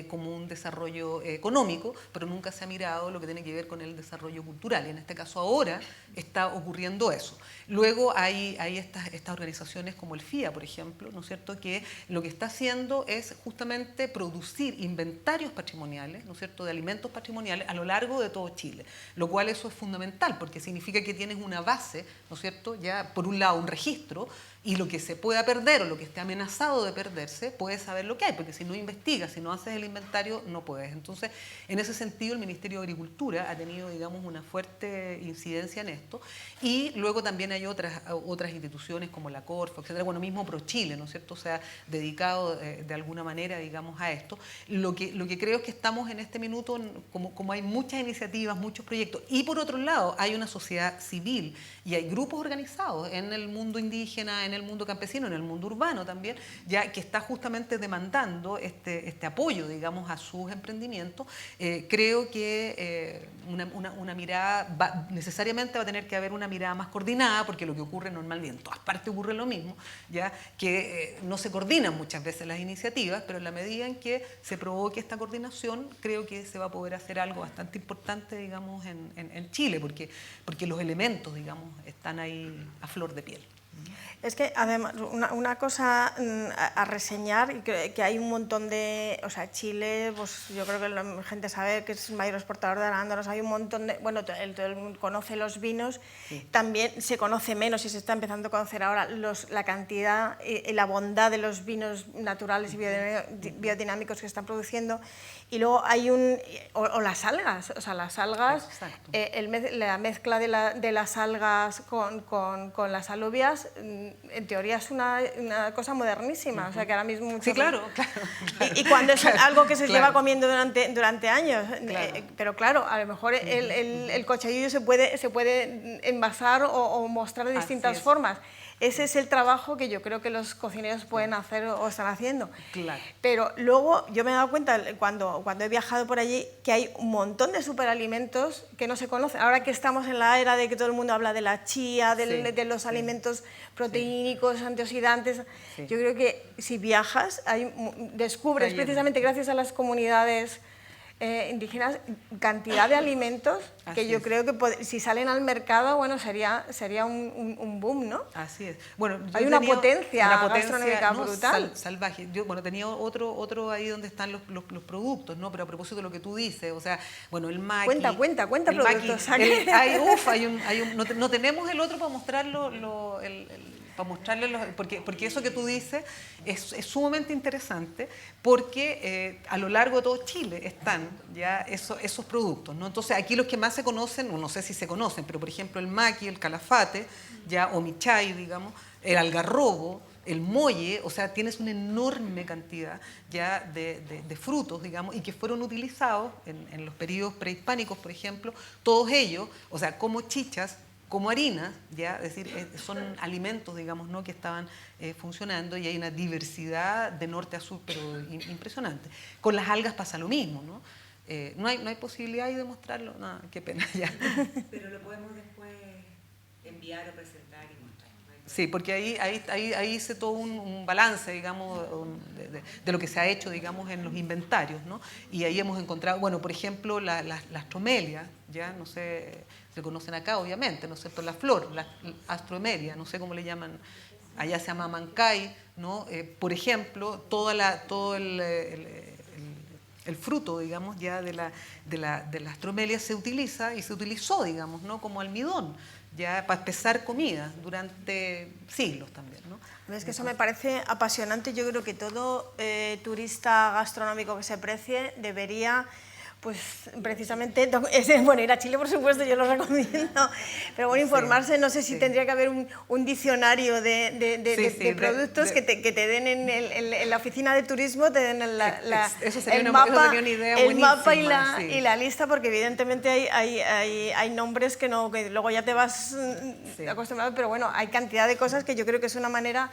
como un desarrollo económico, pero nunca se ha mirado lo que tiene que ver con el desarrollo cultural. Y en este caso ahora está ocurriendo eso. Luego hay estas organizaciones como el FIA, por ejemplo, ¿no es cierto?, que lo que está haciendo es justamente producir inventarios patrimoniales, ¿no es cierto?, de alimentos patrimoniales a lo largo de todo Chile, lo cual eso es fundamental, porque significa que tienes una base, ¿no es cierto?, ya por un lado un registro, y lo que se pueda perder o lo que esté amenazado de perderse, puedes saber lo que hay, porque si no investigas, si no haces el inventario, no puedes. Entonces, en ese sentido, el Ministerio de Agricultura ha tenido, digamos, una fuerte incidencia en esto, y luego también hay otras instituciones como la Corfo, etcétera, bueno, mismo ProChile, ¿no es cierto?, se ha dedicado de alguna manera, digamos, a esto. Lo que creo es que estamos en este minuto, como hay muchas iniciativas, muchos proyectos, y por otro lado, hay una sociedad civil y hay grupos organizados en el mundo indígena, en el mundo campesino, en el mundo urbano también, ya que está justamente demandando este apoyo, digamos, a sus emprendimientos. Creo que una mirada, necesariamente va a tener que haber una mirada más coordinada, porque lo que ocurre normalmente, en todas partes ocurre lo mismo, ya que no se coordinan muchas veces las iniciativas, pero en la medida en que se provoque esta coordinación, creo que se va a poder hacer algo bastante importante, digamos, en Chile, porque los elementos, digamos, están ahí a flor de piel. Es que además una cosa a reseñar, y que hay un montón de, o sea, Chile, pues yo creo que la gente sabe que es el mayor exportador de arándanos, hay un montón de, bueno, todo el mundo conoce los vinos, sí. También se conoce menos y se está empezando a conocer ahora la cantidad y la bondad de los vinos naturales y biodinámicos que están produciendo. Y luego hay o las algas, o sea, las algas, la mezcla de las algas con las alubias, en teoría es una cosa modernísima, o sea, que ahora mismo... Sí, claro, claro. Y cuando es algo que se lleva comiendo durante años, claro. Pero claro, a lo mejor el cochayillo se puede envasar o mostrar de distintas formas. Ese es el trabajo que yo creo que los cocineros pueden hacer o están haciendo. Claro. Pero luego yo me he dado cuenta, cuando he viajado por allí, que hay un montón de superalimentos que no se conocen. Ahora que estamos en la era de que todo el mundo habla de la chía, de los alimentos proteínicos, antioxidantes, yo creo que si viajas, descubres precisamente gracias a las comunidades indígenas cantidad de alimentos que yo creo que si salen al mercado, bueno, sería un boom, ¿no? Así es. Bueno, hay una potencia gastronómica brutal. Salvaje. Yo, bueno, tenía otro ahí donde están los productos, ¿no? Pero a propósito de lo que tú dices, o sea, bueno, el maqui... Cuenta productos. No tenemos el otro para mostrarlo, para mostrarles porque eso que tú dices es sumamente interesante, porque a lo largo de todo Chile están ya esos productos, ¿no? Entonces aquí los que más se conocen, no sé si se conocen, pero por ejemplo el maqui, el calafate, ya, o michay, digamos, el algarrobo, el molle, o sea, tienes una enorme cantidad ya de frutos, digamos, y que fueron utilizados en los periodos prehispánicos, por ejemplo, todos ellos, o sea, como chichas, como harinas, ya, es decir, son alimentos, digamos, ¿no?, que estaban funcionando, y hay una diversidad de norte a sur, pero impresionante. Con las algas pasa lo mismo, ¿no? No hay posibilidad de demostrarlo, no, qué pena ya. Pero lo podemos después enviar o presentar y mostrar. Sí, porque ahí hice todo un balance, digamos, de lo que se ha hecho, digamos, en los inventarios, ¿no? Y ahí hemos encontrado, bueno, por ejemplo, las tromelias, ya, no sé, se conocen acá, obviamente, ¿no es cierto? La flor, la astromeria, no sé cómo le llaman, allá se llama mancay, ¿no? Por ejemplo, todo el fruto, digamos, ya de la astromelia se utiliza y se utilizó, digamos, ¿no?, como almidón, ya para espesar comida durante siglos también, ¿no? Es que eso me parece apasionante. Yo creo que todo turista gastronómico que se precie debería, pues precisamente, bueno, ir a Chile, por supuesto, yo lo recomiendo, pero bueno, informarse, no sé si tendría que haber un diccionario de productos que te den en la oficina de turismo, te den el mapa y la lista, porque evidentemente hay nombres que luego ya te vas acostumbrado, pero bueno, hay cantidad de cosas que yo creo que es una manera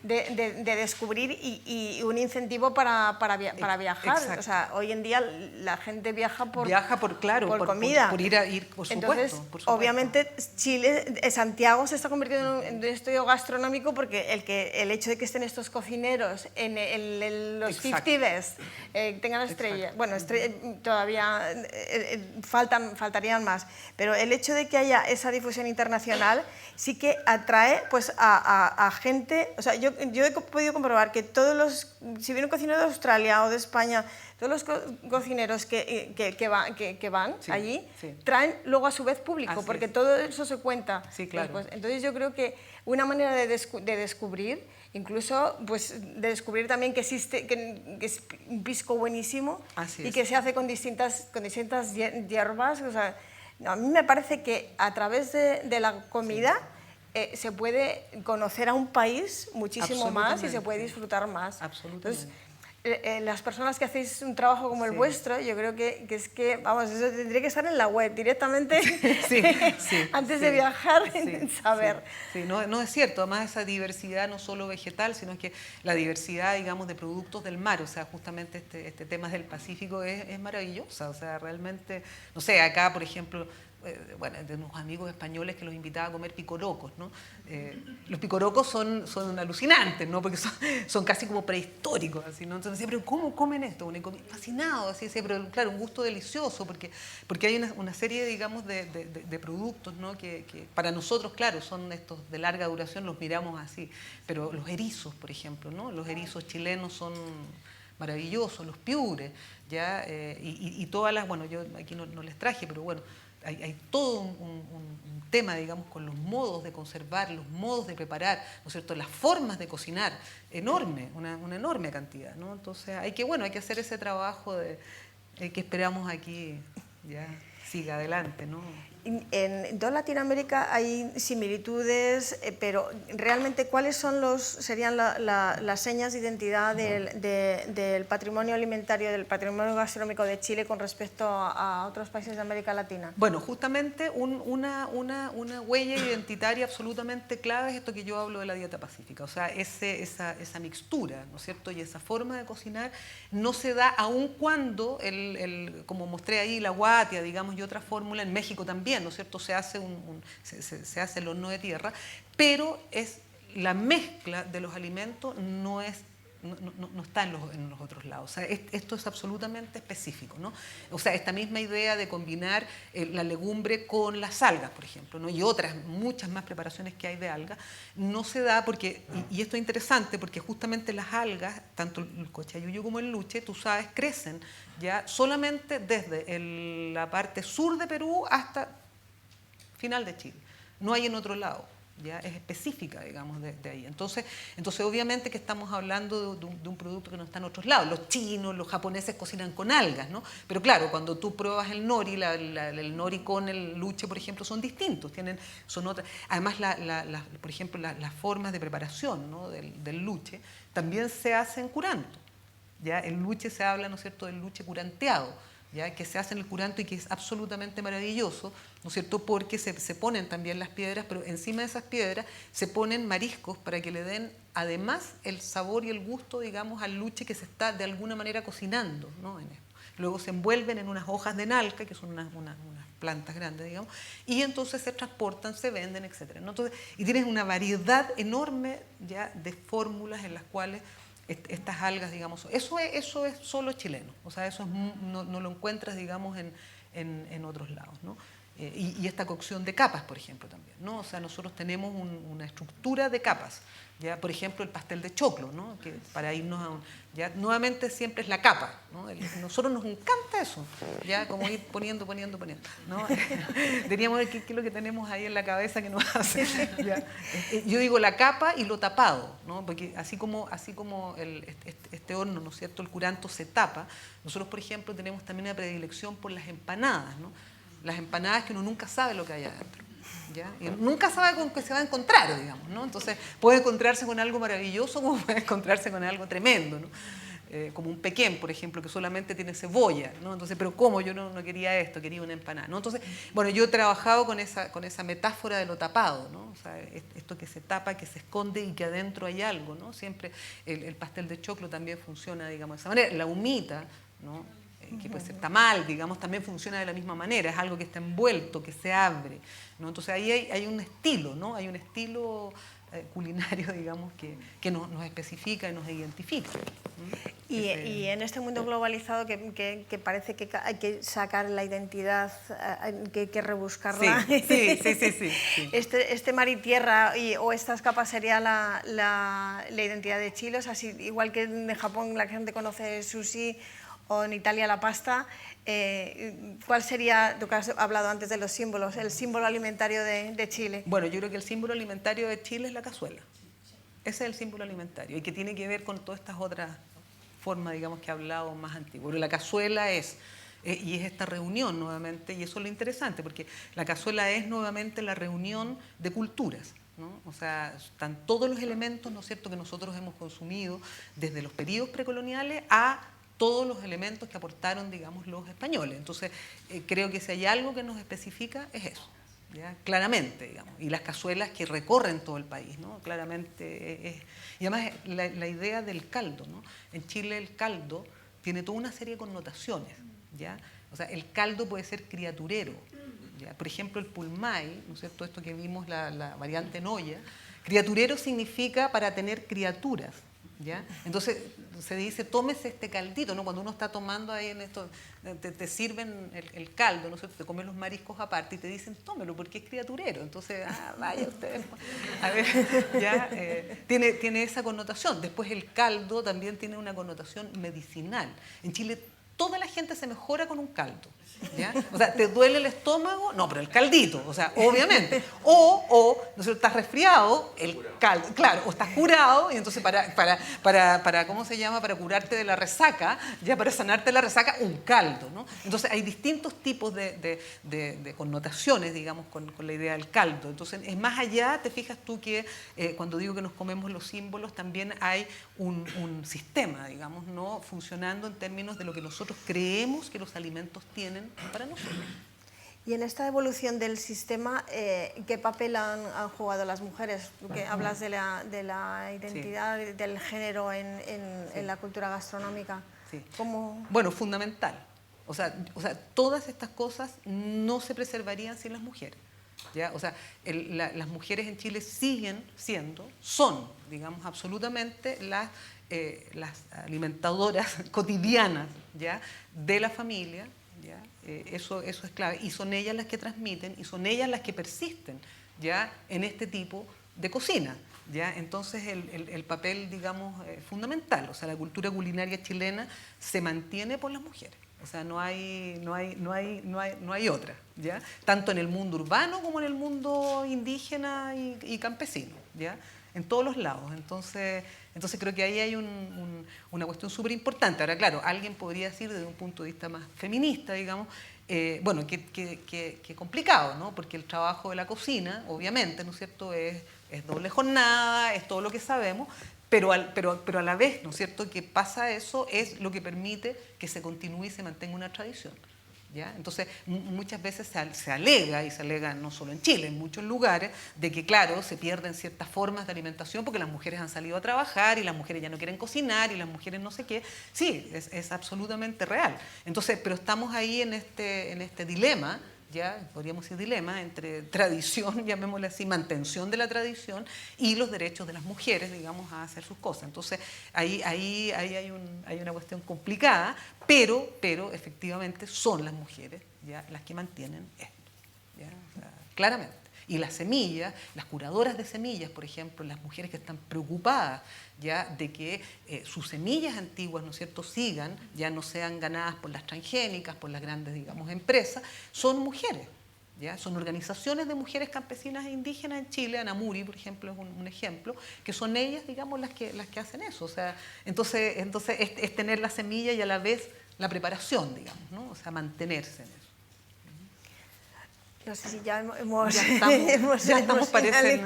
de descubrir y un incentivo para viajar. Exacto. O sea, hoy en día la gente viaja por comida. Por ir, por supuesto. Entonces, por supuesto. obviamente, Santiago se está convirtiendo en un estudio gastronómico porque el hecho de que estén estos cocineros en los Exacto. 50 Best, tengan estrella, bueno, todavía faltarían más, pero el hecho de que haya esa difusión internacional sí que atrae pues a gente. O sea, yo he podido comprobar que si viene un cocinero de Australia o de España, todos los cocineros que van Sí, allí sí. traen luego a su vez público, Así porque es. todo eso se cuenta Sí, claro. después. Entonces yo creo que una manera de descubrir, incluso pues de descubrir también que existe, que es un pisco buenísimo Así y es. que se hace con distintas hierbas. O sea, a mí me parece que a través de la comida se puede conocer a un país muchísimo más y se puede disfrutar más. Absolutamente. Entonces, las personas que hacéis un trabajo como el vuestro, yo creo que es que, vamos, eso tendría que estar en la web directamente antes de viajar, saber. Sí, no es cierto. Además, esa diversidad no solo vegetal, sino que la diversidad, digamos, de productos del mar. O sea, justamente este tema del Pacífico es maravillosa. O sea, realmente, no sé, acá, por ejemplo, bueno, de unos amigos españoles que los invitaba a comer picorocos, ¿no? Los picorocos son alucinantes, ¿no? Porque son casi como prehistóricos, así, ¿no? Entonces decía, pero ¿cómo comen esto? Fascinado, así decía, pero claro, un gusto delicioso, porque hay una serie, digamos, de productos, ¿no? Que para nosotros, claro, son estos de larga duración, los miramos así, pero los erizos, por ejemplo, ¿no? Los erizos chilenos son maravillosos, los piures, ¿ya? Y todas las, bueno, yo aquí no les traje, pero bueno, hay todo un tema, digamos, con los modos de conservar, los modos de preparar, ¿no es cierto?, las formas de cocinar, enorme, una enorme cantidad, ¿no? Entonces hay que hacer ese trabajo que esperamos aquí ya siga adelante, ¿no? En toda Latinoamérica hay similitudes, pero realmente ¿cuáles serían las señas de identidad del patrimonio alimentario, del patrimonio gastronómico de Chile con respecto a otros países de América Latina? Bueno, justamente una huella identitaria absolutamente clave es esto que yo hablo de la dieta pacífica. O sea, esa mixtura, ¿no es cierto? Y esa forma de cocinar no se da aun cuando, como mostré ahí, la guatia, digamos, y otra fórmula, en México también, ¿no es cierto? Se hace el horno de tierra, pero la mezcla de los alimentos no está en los otros lados. O sea, esto es absolutamente específico, ¿no? O sea, esta misma idea de combinar la legumbre con las algas, por ejemplo, ¿no? Y otras, muchas más preparaciones que hay de algas, no se da porque, y esto es interesante, porque justamente las algas, tanto el cochayuyo como el luche, tú sabes, crecen ya solamente desde la parte sur de Perú hasta final de Chile. No hay en otro lado. Ya es específica, digamos, de ahí. Entonces, obviamente que estamos hablando de un producto que no está en otros lados. Los chinos, los japoneses cocinan con algas, ¿no? Pero claro, cuando tú pruebas el nori, el nori con el luche, por ejemplo, son distintos, son otras. Además, por ejemplo, las formas de preparación, ¿no? del luche también se hacen curando. Ya el luche se habla, ¿no es cierto?, del luche curanteado, ya que se hace en el curanto y que es absolutamente maravilloso, ¿no es cierto?, porque se ponen también las piedras, pero encima de esas piedras se ponen mariscos para que le den además el sabor y el gusto, digamos, al luche que se está de alguna manera cocinando, ¿no? Luego se envuelven en unas hojas de nalca, que son unas plantas grandes, digamos, y entonces se transportan, se venden, etc. ¿no? Entonces, y tienes una variedad enorme ya de fórmulas en las cuales estas algas, digamos, eso es solo chileno, o sea, eso no lo encuentras, digamos, en otros lados, ¿no? Y esta cocción de capas, por ejemplo, también, ¿no? O sea, nosotros tenemos una estructura de capas, ya, por ejemplo, el pastel de choclo, ¿no? Que para irnos ya nuevamente siempre es la capa, ¿no? Nosotros nos encanta eso, ya, como ir poniendo, ¿no? Diríamos qué es lo que tenemos ahí en la cabeza que nos hace, ya. Yo digo la capa y lo tapado, ¿no? Porque así como este horno, ¿no es cierto?, el curanto se tapa, nosotros, por ejemplo, tenemos también una predilección por las empanadas, ¿no? Las empanadas que uno nunca sabe lo que hay adentro, ¿ya? Y nunca sabe con qué se va a encontrar, digamos, ¿no? Entonces puede encontrarse con algo maravilloso como puede encontrarse con algo tremendo, ¿no? como un pequén, por ejemplo, que solamente tiene cebolla, ¿no? Entonces, pero ¿cómo? Yo no quería esto, quería una empanada, ¿no? Entonces, bueno, yo he trabajado con esa metáfora de lo tapado, ¿no? O sea, esto que se tapa, que se esconde y que adentro hay algo, ¿no? Siempre el pastel de choclo también funciona, digamos, de esa manera. La humita, ¿no? Que puede ser tamal, digamos, también funciona de la misma manera, es algo que está envuelto, que se abre, ¿no? Entonces ahí hay un estilo, ¿no? Hay un estilo culinario, digamos, que nos especifica y nos identifica. Y en este mundo globalizado que parece que hay que sacar la identidad, que hay que rebuscarla. Sí. Este mar y tierra o estas capas sería la identidad de Chile, o sea, igual que en Japón la gente conoce sushi o en Italia la pasta, ¿cuál sería, tú que has hablado antes de los símbolos, el símbolo alimentario de Chile? Bueno, yo creo que el símbolo alimentario de Chile es la cazuela. Ese es el símbolo alimentario y que tiene que ver con todas estas otras formas, digamos, que he hablado más antiguas. Pero la cazuela es esta reunión nuevamente, y eso es lo interesante, porque la cazuela es nuevamente la reunión de culturas, ¿no? O sea, están todos los elementos, ¿no es cierto?, que nosotros hemos consumido desde los periodos precoloniales a todos los elementos que aportaron, digamos, los españoles. Entonces, creo que si hay algo que nos especifica es eso, ¿ya? Claramente, digamos, y las cazuelas que recorren todo el país, ¿no? Claramente es. Y además la idea del caldo, ¿no? En Chile el caldo tiene toda una serie de connotaciones, ¿ya? O sea, el caldo puede ser criaturero, ¿ya? Por ejemplo, el pulmay, ¿no es cierto?, esto que vimos, la variante noya, criaturero significa para tener criaturas, ¿ya? Entonces se dice, tómese este caldito, ¿no? Cuando uno está tomando ahí en esto, te sirven el caldo, ¿no es cierto?, te comes los mariscos aparte y te dicen, tómelo porque es criaturero. Entonces, vaya ustedes, a ver, ya tiene esa connotación. Después el caldo también tiene una connotación medicinal. En Chile toda la gente se mejora con un caldo, ¿ya? O sea, ¿te duele el estómago? No, pero el caldito, o sea, obviamente. O ¿no sé, estás resfriado? El caldo, claro, o estás curado, y entonces para ¿cómo se llama?, para curarte de la resaca, ya para sanarte la resaca, un caldo, ¿no? Entonces hay distintos tipos de connotaciones, digamos, con la idea del caldo. Entonces, es más allá, te fijas tú que cuando digo que nos comemos los símbolos, también hay un sistema, digamos, ¿no?, funcionando en términos de lo que nosotros creemos que los alimentos tienen para nosotros. Y en esta evolución del sistema, ¿qué papel han jugado las mujeres? Tú que hablas de la identidad, sí, del género en sí, la cultura gastronómica. Sí. ¿Cómo? Bueno, fundamental. O sea, todas estas cosas no se preservarían sin las mujeres, ¿ya? O sea, las mujeres en Chile son, digamos, absolutamente las alimentadoras cotidianas, ¿ya?, de la familia, ¿ya? Eso es clave, y son ellas las que transmiten y son ellas las que persisten, ¿ya?, en este tipo de cocina, ¿ya? Entonces el papel, digamos, fundamental, o sea, la cultura culinaria chilena se mantiene por las mujeres. O sea, no hay otra, ¿ya? Tanto en el mundo urbano como en el mundo indígena y campesino, ¿ya? En todos los lados. Entonces creo que ahí hay una cuestión súper importante. Ahora, claro, alguien podría decir desde un punto de vista más feminista, digamos, bueno, que complicado, ¿no? Porque el trabajo de la cocina, obviamente, ¿no es cierto?, es doble jornada, es todo lo que sabemos, pero a la vez, ¿no es cierto?, que pasa eso es lo que permite que se continúe y se mantenga una tradición, ¿ya? Entonces, muchas veces se alega, y se alega no solo en Chile, en muchos lugares, de que, claro, se pierden ciertas formas de alimentación porque las mujeres han salido a trabajar y las mujeres ya no quieren cocinar y las mujeres no sé qué. Sí, es absolutamente real. Entonces, pero estamos ahí en este dilema, ya podríamos decir dilema, entre tradición, llamémosle así, mantención de la tradición y los derechos de las mujeres, digamos, a hacer sus cosas. Entonces, ahí hay una cuestión complicada, pero efectivamente son las mujeres, ya, las que mantienen esto, ¿ya? O sea, claramente. Y las semillas, las curadoras de semillas, por ejemplo, las mujeres que están preocupadas, ya, de que sus semillas antiguas, ¿no es cierto?, sigan, ya no sean ganadas por las transgénicas, por las grandes, digamos, empresas, son mujeres, ya, son organizaciones de mujeres campesinas e indígenas en Chile. Anamuri, por ejemplo, es un ejemplo, que son ellas, digamos, las que hacen eso. O sea, entonces es tener la semilla y a la vez la preparación, digamos, ¿no? O sea, mantenerse en eso. No sé si ya hemos parece.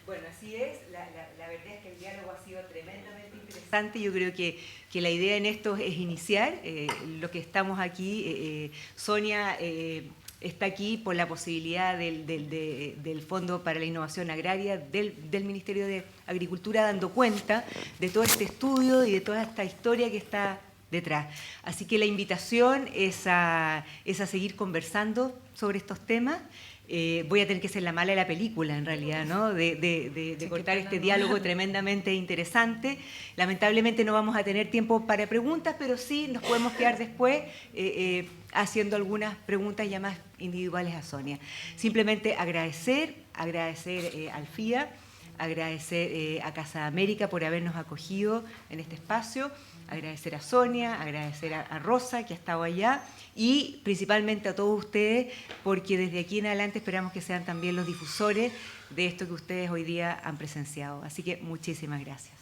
Bueno, así es. La verdad es que el diálogo ha sido tremendamente interesante. interesante. Yo creo que la idea en esto es iniciar. Lo que estamos aquí, Sonia está aquí por la posibilidad del Fondo para la Innovación Agraria del Ministerio de Agricultura, dando cuenta de todo este estudio y de toda esta historia que está detrás. Así que la invitación es a seguir conversando sobre estos temas. Voy a tener que ser la mala de la película, en realidad, ¿no? de cortar este diálogo tremendamente interesante. Lamentablemente no vamos a tener tiempo para preguntas, pero sí nos podemos quedar después haciendo algunas preguntas ya más individuales a Sonia. Simplemente agradecer al FIA, agradecer a Casa América por habernos acogido en este espacio, agradecer a Sonia, agradecer a Rosa, que ha estado allá, y principalmente a todos ustedes, porque desde aquí en adelante esperamos que sean también los difusores de esto que ustedes hoy día han presenciado. Así que muchísimas gracias.